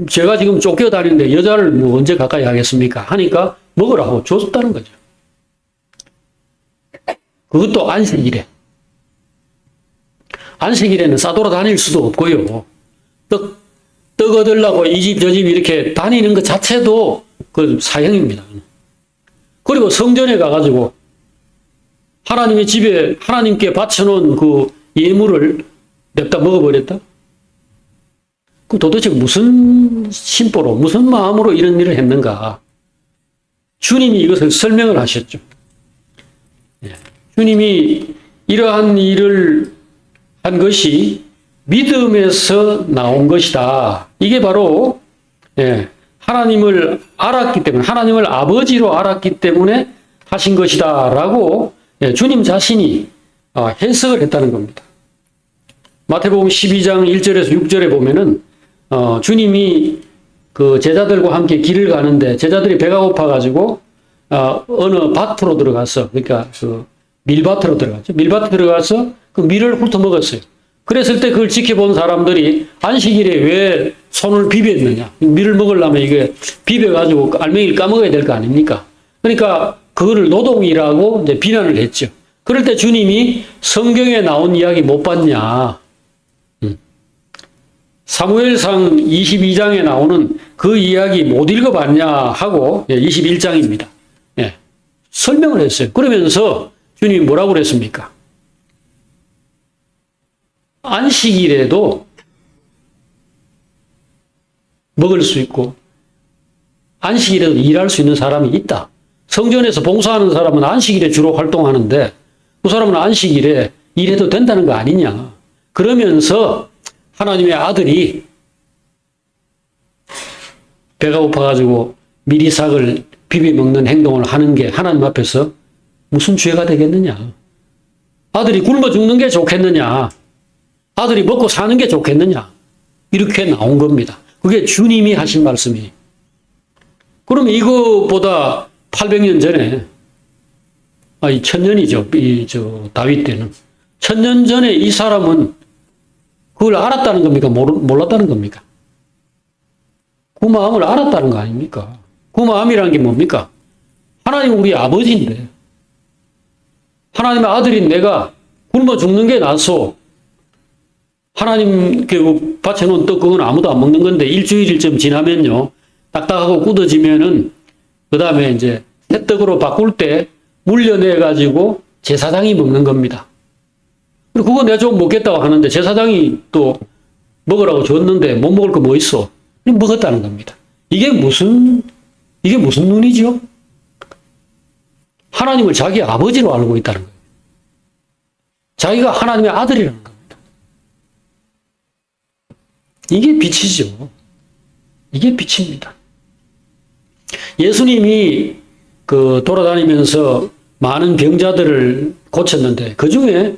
제가 지금 쫓겨다니는데 여자를 뭐 언제 가까이 하겠습니까? 하니까 먹으라고 줬다는 거죠. 그것도 안식일에. 안식일에는 싸돌아다닐 수도 없고요. 떡 얻으려고 이 집 저 집 이렇게 다니는 것 자체도 그 사형입니다. 그리고 성전에 가가지고 하나님의 집에 하나님께 바쳐놓은 그 예물을 냅다 먹어버렸다? 그럼 도대체 무슨 심보로, 무슨 마음으로 이런 일을 했는가? 주님이 이것을 설명을 하셨죠. 주님이 이러한 일을 한 것이 믿음에서 나온 것이다. 이게 바로 하나님을 알았기 때문에, 하나님을 아버지로 알았기 때문에 하신 것이다 라고 주님 자신이 해석을 했다는 겁니다. 마태복음 12장 1절에서 6절에 보면은 주님이 그 제자들과 함께 길을 가는데 제자들이 배가 고파가지고 어느 밭으로 들어가서, 그러니까 그 밀밭으로 들어갔죠. 밀밭에 들어가서 그 밀을 훑어 먹었어요. 그랬을 때 그걸 지켜본 사람들이 안식일에 왜 손을 비볐느냐. 밀을 먹으려면 이게 비벼가지고 알맹이를 까먹어야 될 거 아닙니까? 그러니까 그거를 노동이라고 이제 비난을 했죠. 그럴 때 주님이 성경에 나온 이야기 못 봤냐. 사무엘상 22장에 나오는 그 이야기 못 읽어봤냐 하고 21장입니다. 설명을 했어요. 그러면서 주님이 뭐라고 그랬습니까? 안식일에도 먹을 수 있고 안식일에도 일할 수 있는 사람이 있다. 성전에서 봉사하는 사람은 안식일에 주로 활동하는데 그 사람은 안식일에 일해도 된다는 거 아니냐. 그러면서 하나님의 아들이 배가 고파가지고 미리삭을 비벼먹는 행동을 하는 게 하나님 앞에서 무슨 죄가 되겠느냐. 아들이 굶어 죽는 게 좋겠느냐. 아들이 먹고 사는 게 좋겠느냐. 이렇게 나온 겁니다. 그게 주님이 하신 말씀이에요. 그러면 이거보다 800년 전에, 1000년이죠. 다윗 때는. 1000년 전에 이 사람은 그걸 알았다는 겁니까? 몰랐다는 겁니까? 그 마음을 알았다는 거 아닙니까? 그 마음이라는 게 뭡니까? 하나님 우리 아버지인데, 하나님의 아들인 내가 굶어 죽는 게 나서 하나님 그 바쳐놓은 떡 그건 아무도 안 먹는 건데 일주일쯤 지나면요 딱딱하고 굳어지면은 그 다음에 이제 새 떡으로 바꿀 때 물려내 가지고 제사장이 먹는 겁니다. 그리고 그거 내가 좀 먹겠다고 하는데 제사장이 또 먹으라고 줬는데 못 먹을 거 뭐 있어? 먹었다는 겁니다. 이게 무슨 눈이죠? 하나님을 자기 아버지로 알고 있다는 거예요. 자기가 하나님의 아들이라는 겁니다. 이게 빛이죠. 이게 빛입니다. 예수님이 그 돌아다니면서 많은 병자들을 고쳤는데 그 중에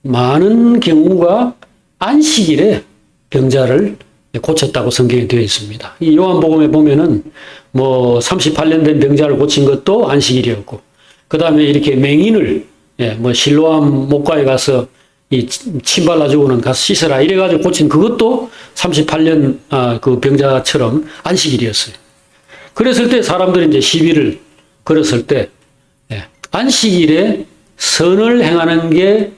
많은 경우가 안식일에 병자를 고쳤다고 성경에 되어 있습니다. 이 요한복음에 보면은 뭐 38년 된 병자를 고친 것도 안식일이었고, 그 다음에 이렇게 맹인을 뭐 실로암 목가에 가서 이 침 발라주고는 가서 씻어라 이래가지고 고친 그것도 38년 그 병자처럼 안식일이었어요. 그랬을 때 사람들이 이제 시비를 걸었을 때 안식일에 선을 행하는 게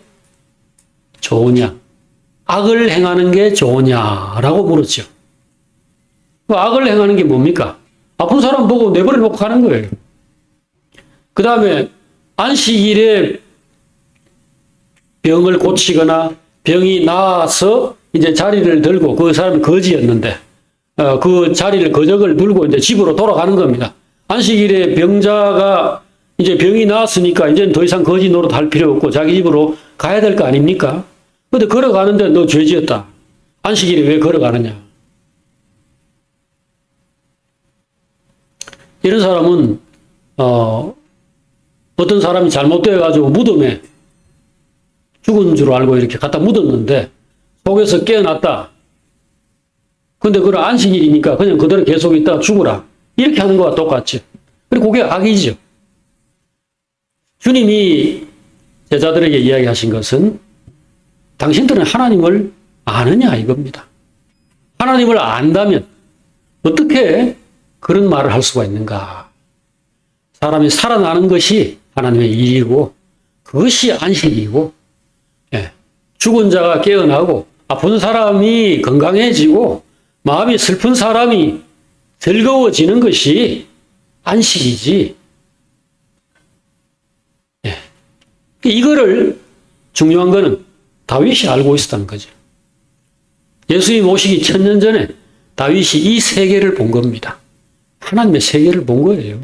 좋으냐, 악을 행하는 게 좋으냐라고 물었죠. 악을 행하는 게 뭡니까? 아픈 사람 보고 내버려 놓고 가는 거예요. 그 다음에 안식일에 병을 고치거나 병이 나아서 이제 자리를 들고 그 사람이 거지였는데 그 자리를 거적을 들고 이제 집으로 돌아가는 겁니다. 안식일에 병자가 이제 병이 나았으니까 이제는 더 이상 거지 노릇 할 필요 없고 자기 집으로 가야 될 거 아닙니까? 근데 걸어가는데 너 죄 지었다. 안식일에 왜 걸어가느냐? 이런 사람은 어떤 사람이 잘못되어가지고 무덤에 죽은 줄 알고 이렇게 갖다 묻었는데 속에서 깨어났다. 근데 그걸 안식일이니까 그냥 그대로 계속 있다가 죽으라. 이렇게 하는 거와 똑같죠. 그리고 그게 악이죠. 주님이 제자들에게 이야기하신 것은 당신들은 하나님을 아느냐 이겁니다. 하나님을 안다면 어떻게 그런 말을 할 수가 있는가? 사람이 살아나는 것이 하나님의 일이고 그것이 안식이고, 죽은 자가 깨어나고 아픈 사람이 건강해지고 마음이 슬픈 사람이 즐거워지는 것이 안식이지. 이거를 중요한 거는 다윗이 알고 있었다는 거죠. 예수님 오시기 1000년 전에 다윗이 이 세계를 본 겁니다. 하나님의 세계를 본 거예요.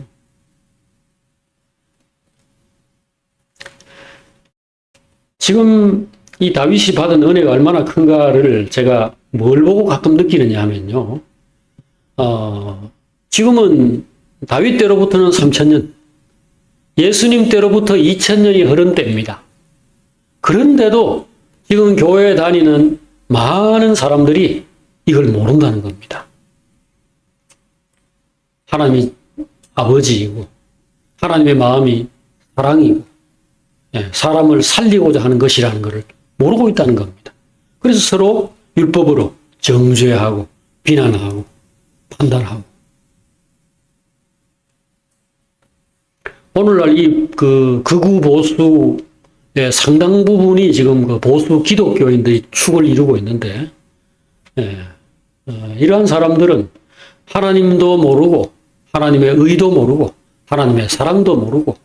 지금 이 다윗이 받은 은혜가 얼마나 큰가를 제가 뭘 보고 가끔 느끼느냐 하면요. 지금은 다윗 때로부터는 3000년, 예수님 때로부터 2000년이 흐른 때입니다. 그런데도 지금 교회에 다니는 많은 사람들이 이걸 모른다는 겁니다. 하나님이 아버지이고 하나님의 마음이 사랑이고 사람을 살리고자 하는 것이라는 것을 모르고 있다는 겁니다. 그래서 서로 율법으로 정죄하고 비난하고 판단하고, 오늘날 이 극우 보수의 상당 부분이 지금 그 보수 기독교인들이 축을 이루고 있는데, 이러한 사람들은 하나님도 모르고 하나님의 의도 모르고 하나님의 사랑도 모르고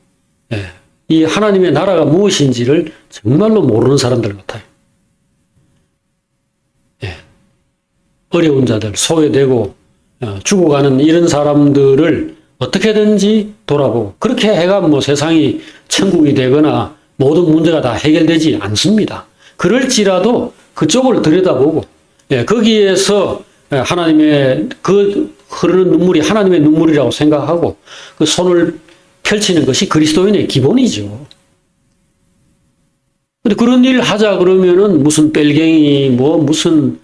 이 하나님의 나라가 무엇인지를 정말로 모르는 사람들 같아요. 어려운 자들, 소외되고 죽어가는 이런 사람들을 어떻게든지 돌아보고, 그렇게 해가 뭐 세상이 천국이 되거나 모든 문제가 다 해결되지 않습니다. 그럴지라도 그쪽을 들여다보고 거기에서 하나님의 그 흐르는 눈물이 하나님의 눈물이라고 생각하고 그 손을 펼치는 것이 그리스도인의 기본이죠. 근데 그런 일 하자 그러면은 무슨 뺄갱이 무슨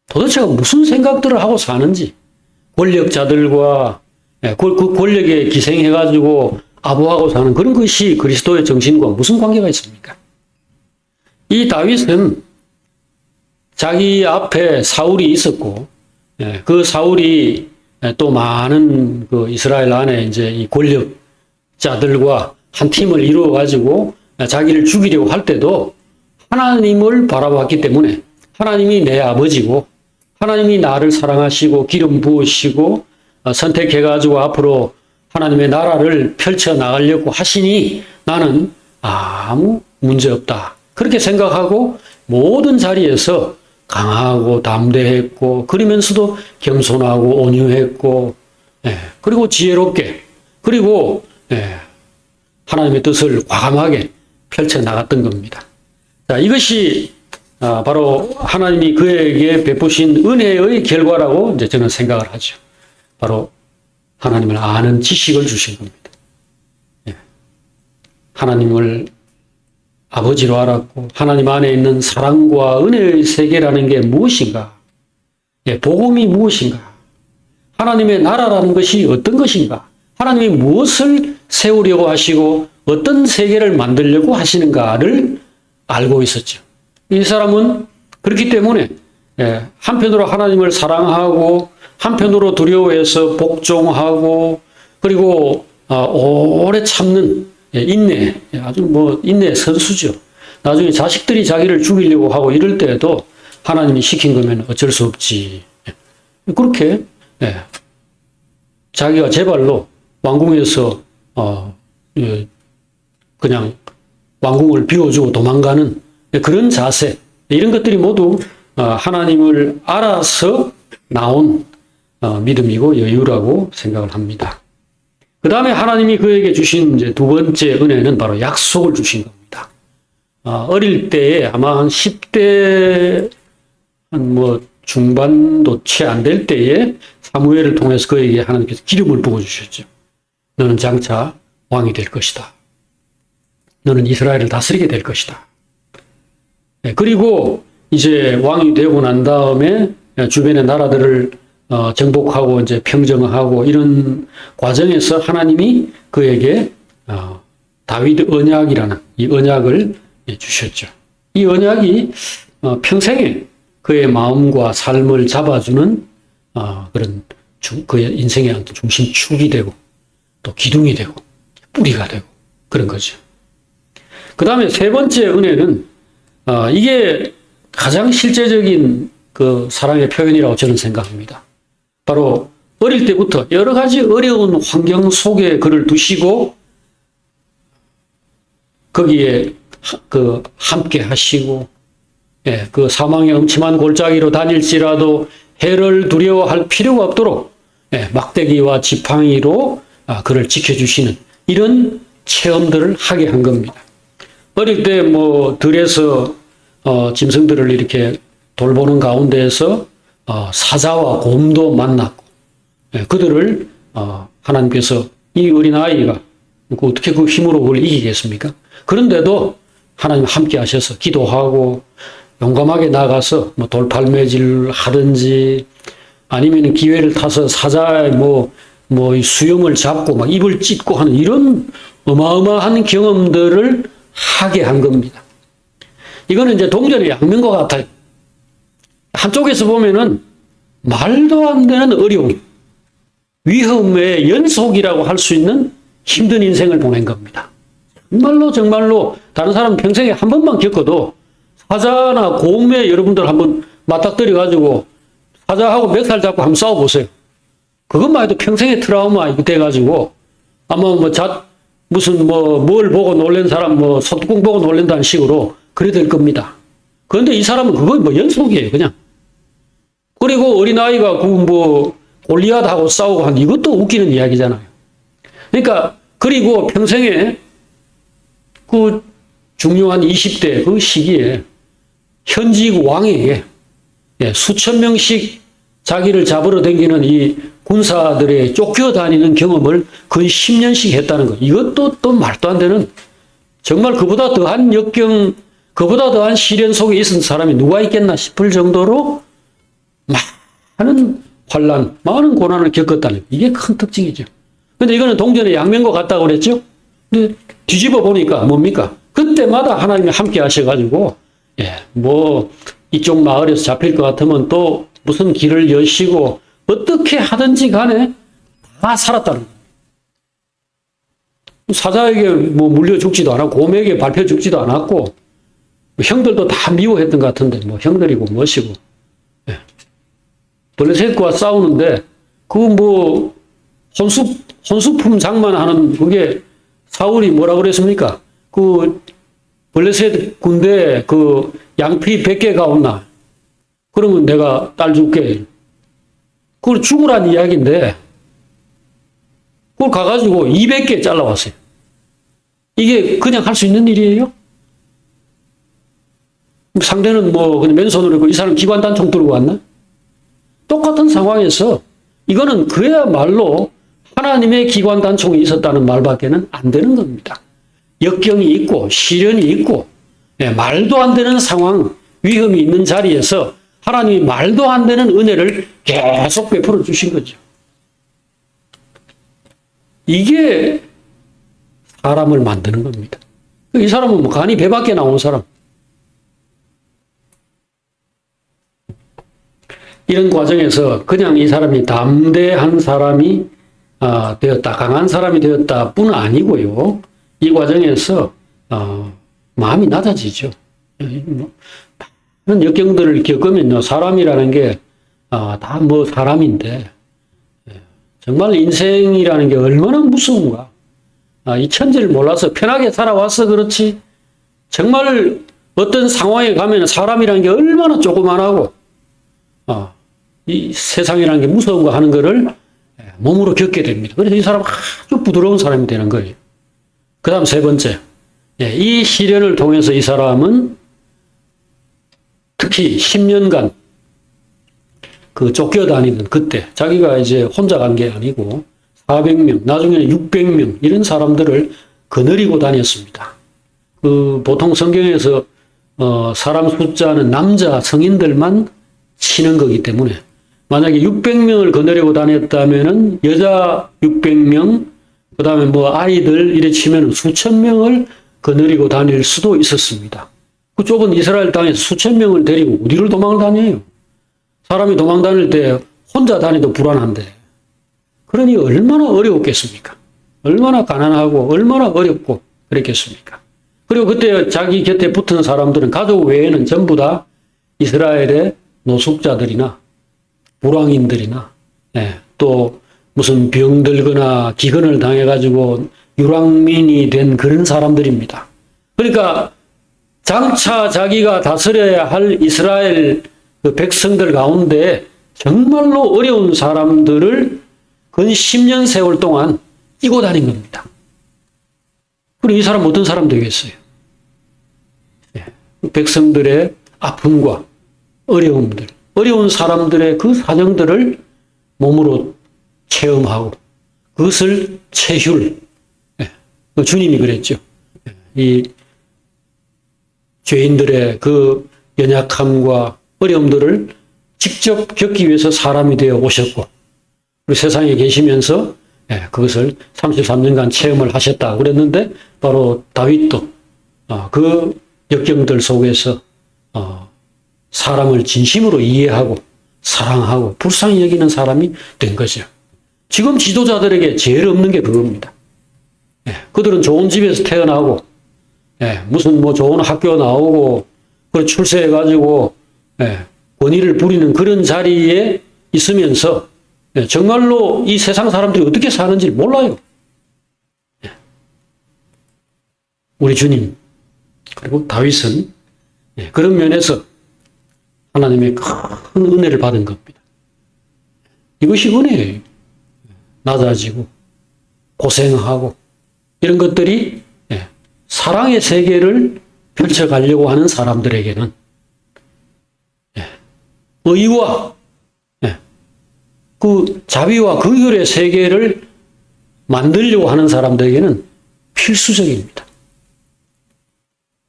도대체가 무슨 생각들을 하고 사는지, 권력자들과 그 권력에 기생해가지고 아부하고 사는 그런 것이 그리스도의 정신과 무슨 관계가 있습니까? 이 다윗은 자기 앞에 사울이 있었고, 그 사울이 또 많은 그 이스라엘 안에 이제 이 권력자들과 한 팀을 이루어가지고 자기를 죽이려고 할 때도 하나님을 바라봤기 때문에 하나님이 내 아버지고 하나님이 나를 사랑하시고 기름 부으시고 선택해가지고 앞으로 하나님의 나라를 펼쳐나가려고 하시니 나는 아무 문제 없다. 그렇게 생각하고 모든 자리에서 강하고 담대했고, 그러면서도 겸손하고 온유했고, 그리고 지혜롭게, 그리고 하나님의 뜻을 과감하게 펼쳐나갔던 겁니다. 자, 이것이 바로 하나님이 그에게 베푸신 은혜의 결과라고 이제 저는 생각을 하죠. 바로 하나님을 아는 지식을 주신 겁니다. 하나님을 아버지로 알았고 하나님 안에 있는 사랑과 은혜의 세계라는 게 무엇인가? 복음이 무엇인가? 하나님의 나라라는 것이 어떤 것인가? 하나님이 무엇을 세우려고 하시고 어떤 세계를 만들려고 하시는가를 알고 있었죠. 이 사람은 그렇기 때문에 한편으로 하나님을 사랑하고 한편으로 두려워해서 복종하고, 그리고 오래 참는 인내, 아주 인내 선수죠. 나중에 자식들이 자기를 죽이려고 하고 이럴 때에도 하나님이 시킨 거면 어쩔 수 없지. 그렇게 자기가 제 발로 왕궁에서 그냥 왕궁을 비워주고 도망가는 그런 자세, 이런 것들이 모두 하나님을 알아서 나온 믿음이고 여유라고 생각을 합니다. 그 다음에 하나님이 그에게 주신 이제 두 번째 은혜는 바로 약속을 주신 겁니다. 어릴 때에 아마 한 10대 중반도 채 안 될 때에 사무엘을 통해서 그에게 하나님께서 기름을 부어주셨죠. 너는 장차 왕이 될 것이다. 너는 이스라엘을 다스리게 될 것이다. 그리고 이제 왕이 되고 난 다음에 주변의 나라들을 정복하고 이제 평정하고 이런 과정에서 하나님이 그에게 다윗 언약이라는 이 언약을 주셨죠. 이 언약이 평생에 그의 마음과 삶을 잡아주는 그런 그의 인생의 어떤 중심축이 되고 또 기둥이 되고 뿌리가 되고 그런 거죠. 그 다음에 세 번째 은혜는 이게 가장 실제적인 그 사랑의 표현이라고 저는 생각합니다. 바로 어릴 때부터 여러 가지 어려운 환경 속에 그를 두시고 거기에 함께 하시고 그 사망의 음침한 골짜기로 다닐지라도 해를 두려워할 필요가 없도록 막대기와 지팡이로 그를 지켜주시는 이런 체험들을 하게 한 겁니다. 어릴 때 들에서 짐승들을 이렇게 돌보는 가운데에서 사자와 곰도 만났고 그들을 하나님께서 이 어린아이가 어떻게 그 힘으로 그걸 이기겠습니까? 그런데도 하나님 함께 하셔서 기도하고 용감하게 나가서 돌팔매질 하든지 아니면 기회를 타서 사자의 수염을 잡고 막 입을 찢고 하는 이런 어마어마한 경험들을 하게 한 겁니다. 이거는 이제 동전의 양면과 같아요. 한쪽에서 보면은 말도 안 되는 어려움, 위험의 연속이라고 할 수 있는 힘든 인생을 보낸 겁니다. 정말로 다른 사람 평생에 한 번만 겪어도 사자나 곰에 여러분들 한번 맞닥뜨려가지고 사자하고 멱살 잡고 한번 싸워보세요. 그것만 해도 평생의 트라우마 돼가지고 아마 뭘 보고 놀란 사람 소뚜껑 보고 놀란다는 식으로 그래 될 겁니다. 그런데 이 사람은 그건 연속이에요, 그냥. 그리고 어린아이가 골리앗하고 싸우고 한 이것도 웃기는 이야기잖아요. 그러니까, 그리고 평생에 그 중요한 20대 그 시기에 현직 왕에게 수천 명씩 자기를 잡으러 다니는 이 군사들의 쫓겨다니는 경험을 거의 10년씩 했다는 거. 이것도 또 말도 안 되는 정말 그보다 더한 역경, 그보다 더한 시련 속에 있은 사람이 누가 있겠나 싶을 정도로 많은 환난, 많은 고난을 겪었다는 거. 이게 큰 특징이죠. 근데 이거는 동전의 양면과 같다고 그랬죠? 근데 뒤집어 보니까 뭡니까? 그때마다 하나님이 함께 하셔가지고, 이쪽 마을에서 잡힐 것 같으면 또 무슨 길을 여시고, 어떻게 하든지 간에 다 살았다는 거예요. 사자에게 물려 죽지도 않았고, 곰에게 밟혀 죽지도 않았고, 형들도 다 미워했던 것 같은데, 형들이고 뭐시고. 블레셋과 싸우는데, 혼수품 장만하는 그게 사울이 뭐라 그랬습니까? 블레셋 군대 양피 100개 가온나. 그러면 내가 딸 줄게. 그걸 죽으란 이야기인데, 그걸 가가지고 200개 잘라왔어요. 이게 그냥 할 수 있는 일이에요? 상대는 그냥 맨손으로 있고 이 사람 기관단총 들고 왔나? 똑같은 상황에서 이거는 그야말로 하나님의 기관단총이 있었다는 말밖에는 안 되는 겁니다. 역경이 있고 시련이 있고 말도 안 되는 상황, 위험이 있는 자리에서 하나님이 말도 안 되는 은혜를 계속 베풀어 주신 거죠. 이게 사람을 만드는 겁니다. 이 사람은 간이 배 밖에 나온 사람. 이런 과정에서 그냥 이 사람이 담대한 사람이 되었다, 강한 사람이 되었다 뿐 아니고요. 이 과정에서 마음이 낮아지죠. 많은 역경들을 겪으면요, 사람이라는 게 다 사람인데 정말 인생이라는 게 얼마나 무서운가. 이 천지를 몰라서 편하게 살아와서 그렇지 정말 어떤 상황에 가면 사람이라는 게 얼마나 조그만하고 이 세상이라는 게 무서운가 하는 거를 몸으로 겪게 됩니다. 그래서 이 사람은 아주 부드러운 사람이 되는 거예요. 그 다음 세 번째, 이 시련을 통해서 이 사람은 특히 10년간 그 쫓겨다니던 그때 자기가 이제 혼자 간 게 아니고 400명, 나중에는 600명 이런 사람들을 거느리고 다녔습니다. 그 보통 성경에서 사람 숫자는 남자 성인들만 치는 거기 때문에 만약에 600명을 거느리고 다녔다면은 여자 600명, 그 다음에 뭐 아이들 이래 치면 수천 명을 거느리고 다닐 수도 있었습니다. 그 좁은 이스라엘 땅에서 수천 명을 데리고 어디를 도망을 다녀요? 사람이 도망 다닐 때 혼자 다니도 불안한데. 그러니 얼마나 어려웠겠습니까? 얼마나 가난하고 얼마나 어렵고 그랬겠습니까? 그리고 그때 자기 곁에 붙은 사람들은 가족 외에는 전부 다 이스라엘의 노숙자들이나 불황인들이나 또 무슨 병들거나 기근을 당해가지고 유랑민이 된 그런 사람들입니다. 그러니까 장차 자기가 다스려야 할 이스라엘 그 백성들 가운데 정말로 어려운 사람들을 근 10년 세월 동안 이고 다닌 겁니다. 그리고 이 사람 어떤 사람 되겠어요? 백성들의 아픔과 어려움들, 어려운 사람들의 그 사정들을 몸으로 체험하고 그것을 체휼, 주님이 그랬죠. 이 죄인들의 그 연약함과 어려움들을 직접 겪기 위해서 사람이 되어 오셨고 그리고 세상에 계시면서 그것을 33년간 체험을 하셨다 그랬는데 바로 다윗도 그 역경들 속에서 사람을 진심으로 이해하고 사랑하고 불쌍히 여기는 사람이 된 거죠. 지금 지도자들에게 제일 없는 게 그겁니다. 그들은 좋은 집에서 태어나고 무슨 뭐 좋은 학교 나오고 그 출세해가지고 권위를 부리는 그런 자리에 있으면서 정말로 이 세상 사람들이 어떻게 사는지 몰라요. 우리 주님 그리고 다윗은 그런 면에서 하나님의 큰 은혜를 받은 겁니다. 이것이 은혜예요. 낮아지고 고생하고 이런 것들이 사랑의 세계를 펼쳐가려고 하는 사람들에게는 의와 그 자비와 긍휼의 세계를 만들려고 하는 사람들에게는 필수적입니다.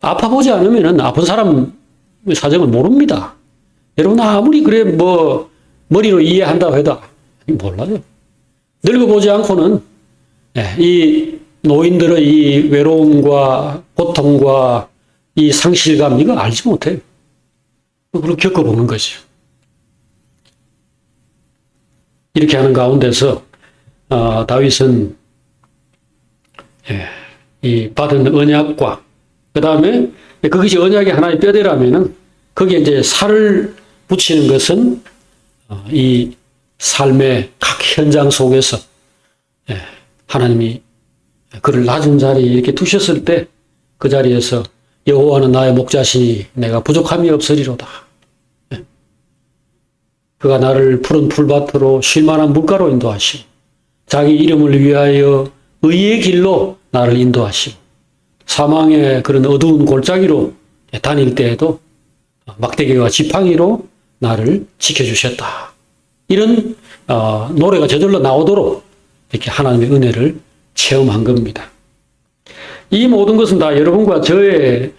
아파보지 않으면 아픈 사람 사정을 모릅니다. 여러분 아무리 그래 뭐 머리로 이해한다고 해도 몰라요. 늙어보지 않고는 이 노인들의 이 외로움과 고통과 이 상실감 이거 알지 못해요. 그걸 겪어보는 거죠. 이렇게 하는 가운데서 다윗은 이 받은 언약과 그 다음에 그것이 언약의 하나의 뼈대라면은 거기에 이제 살을 붙이는 것은 이 삶의 각 현장 속에서 하나님이 그를 낮은 자리에 이렇게 두셨을 때 그 자리에서 여호와는 나의 목자시니 내가 부족함이 없으리로다. 그가 나를 푸른 풀밭으로 쉴만한 물가로 인도하시고 자기 이름을 위하여 의의 길로 나를 인도하시고 사망의 그런 어두운 골짜기로 다닐 때에도 막대기와 지팡이로 나를 지켜주셨다. 이런 노래가 저절로 나오도록 이렇게 하나님의 은혜를 체험한 겁니다. 이 모든 것은 다 여러분과 저의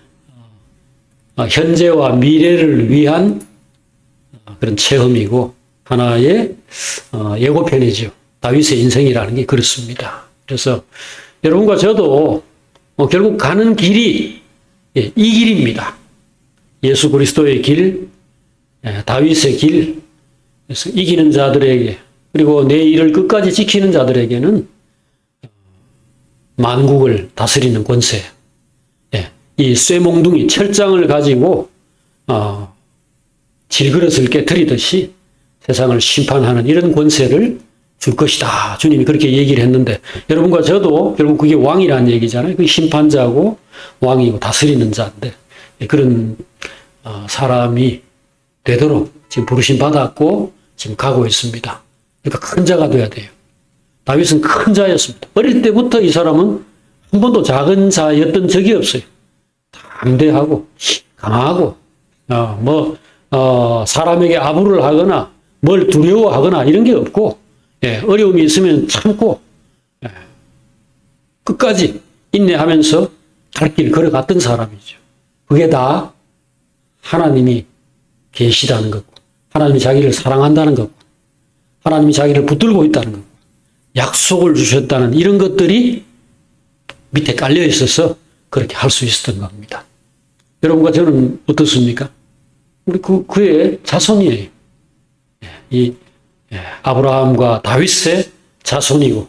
현재와 미래를 위한 그런 체험이고 하나의 예고편이죠. 다윗의 인생이라는 게 그렇습니다. 그래서 여러분과 저도 결국 가는 길이 이 길입니다. 예수 그리스도의 길, 다윗의 길, 그래서 이기는 자들에게 그리고 내 일을 끝까지 지키는 자들에게는 만국을 다스리는 권세, 이 쇠몽둥이 철장을 가지고 질그릇을 깨트리듯이 세상을 심판하는 이런 권세를 줄 것이다. 주님이 그렇게 얘기를 했는데 여러분과 저도 결국 그게 왕이라는 얘기잖아요. 그게 심판자고 왕이고 다스리는 자인데 그런 사람이 되도록 지금 부르심 받았고 지금 가고 있습니다. 그러니까 큰 자가 돼야 돼요. 다윗은 큰 자였습니다. 어릴 때부터 이 사람은 한 번도 작은 자였던 적이 없어요. 담대하고 강하고 사람에게 아부를 하거나 뭘 두려워하거나 이런 게 없고, 어려움이 있으면 참고, 끝까지 인내하면서 갈 길 걸어갔던 사람이죠. 그게 다 하나님이 계시다는 거고, 하나님이 자기를 사랑한다는 거고, 하나님이 자기를 붙들고 있다는 거고, 약속을 주셨다는 이런 것들이 밑에 깔려 있어서 그렇게 할 수 있었던 겁니다. 여러분과 저는 어떻습니까? 우리 그의 자손이에요. 이 아브라함과 다윗의 자손이고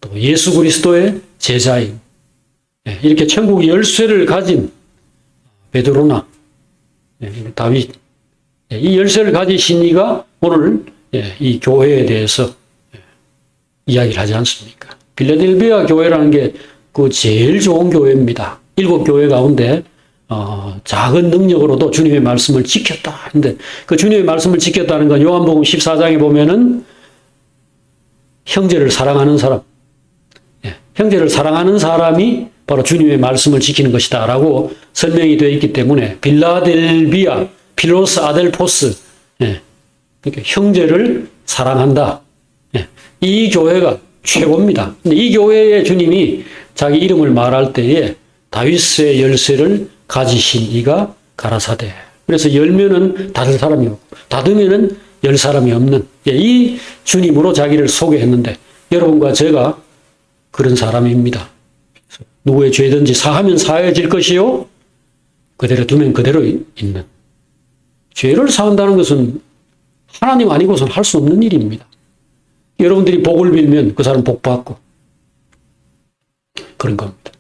또 예수 그리스도의 제자이고 이렇게 천국의 열쇠를 가진 베드로나 다윗 이 열쇠를 가지신 이가 오늘 이 교회에 대해서 이야기를 하지 않습니까? 필라델비아 교회라는 게 그 제일 좋은 교회입니다. 7교회 가운데 작은 능력으로도 주님의 말씀을 지켰다. 근데 그 주님의 말씀을 지켰다는 건 요한복음 14장에 보면은 형제를 사랑하는 사람, 형제를 사랑하는 사람이 바로 주님의 말씀을 지키는 것이다 라고 설명이 되어 있기 때문에 필라델비아, 필로스 아델포스, 그러니까 형제를 사랑한다. 이 교회가 최고입니다. 근데 이 교회에 주님이 자기 이름을 말할 때에 다윗의 열쇠를 가지신 이가 가라사대. 그래서 열면은 닫을 사람이 없고 닫으면은 열 사람이 없는 이 주님으로 자기를 소개했는데 여러분과 제가 그런 사람입니다. 누구의 죄든지 사하면 사해질 것이요 그대로 두면 그대로 있는. 죄를 사한다는 것은 하나님 아니고서는 할 수 없는 일입니다. 여러분들이 복을 빌면 그 사람 복 받고 그런 겁니다.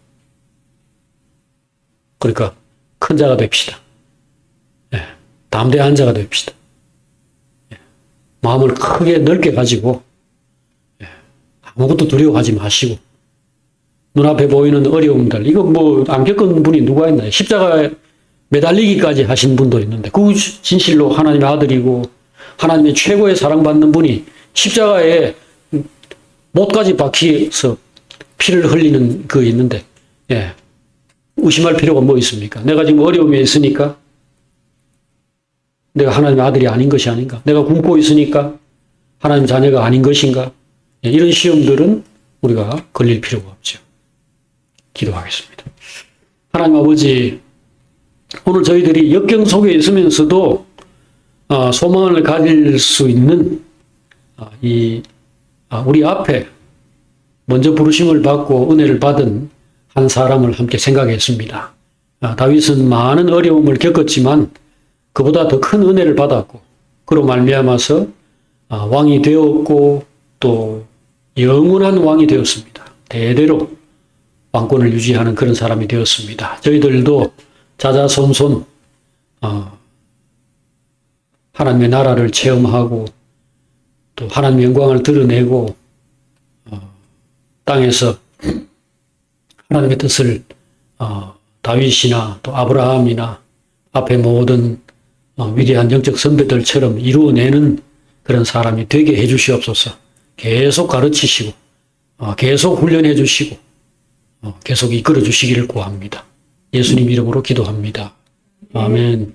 그러니까 큰 자가 됩시다. 담대한 자가 됩시다. 마음을 크게 넓게 가지고 아무것도 두려워하지 마시고 눈앞에 보이는 어려움들 이거 뭐 안 겪은 분이 누가 있나요? 십자가에 매달리기까지 하신 분도 있는데 그 진실로 하나님의 아들이고 하나님의 최고의 사랑받는 분이 십자가에 못까지 박혀서 피를 흘리는 그 있는데 의심할 필요가 뭐 있습니까? 내가 지금 어려움에 있으니까 내가 하나님의 아들이 아닌 것이 아닌가? 내가 굶고 있으니까 하나님 자녀가 아닌 것인가? 이런 시험들은 우리가 걸릴 필요가 없죠. 기도하겠습니다. 하나님 아버지, 오늘 저희들이 역경 속에 있으면서도 소망을 가질 수 있는 우리 앞에 먼저 부르심을 받고 은혜를 받은 한 사람을 함께 생각했습니다. 다윗은 많은 어려움을 겪었지만 그보다 더 큰 은혜를 받았고 그로 말미암아서 왕이 되었고 또 영원한 왕이 되었습니다. 대대로 왕권을 유지하는 그런 사람이 되었습니다. 저희들도 자자손손 하나님의 나라를 체험하고 또 하나님의 영광을 드러내고 땅에서 하나님의 뜻을 다윗이나 또 아브라함이나 앞에 모든 위대한 영적 선배들처럼 이루어내는 그런 사람이 되게 해 주시옵소서. 계속 가르치시고 계속 훈련해 주시고 계속 이끌어 주시기를 구합니다. 예수님 이름으로 기도합니다. 아멘.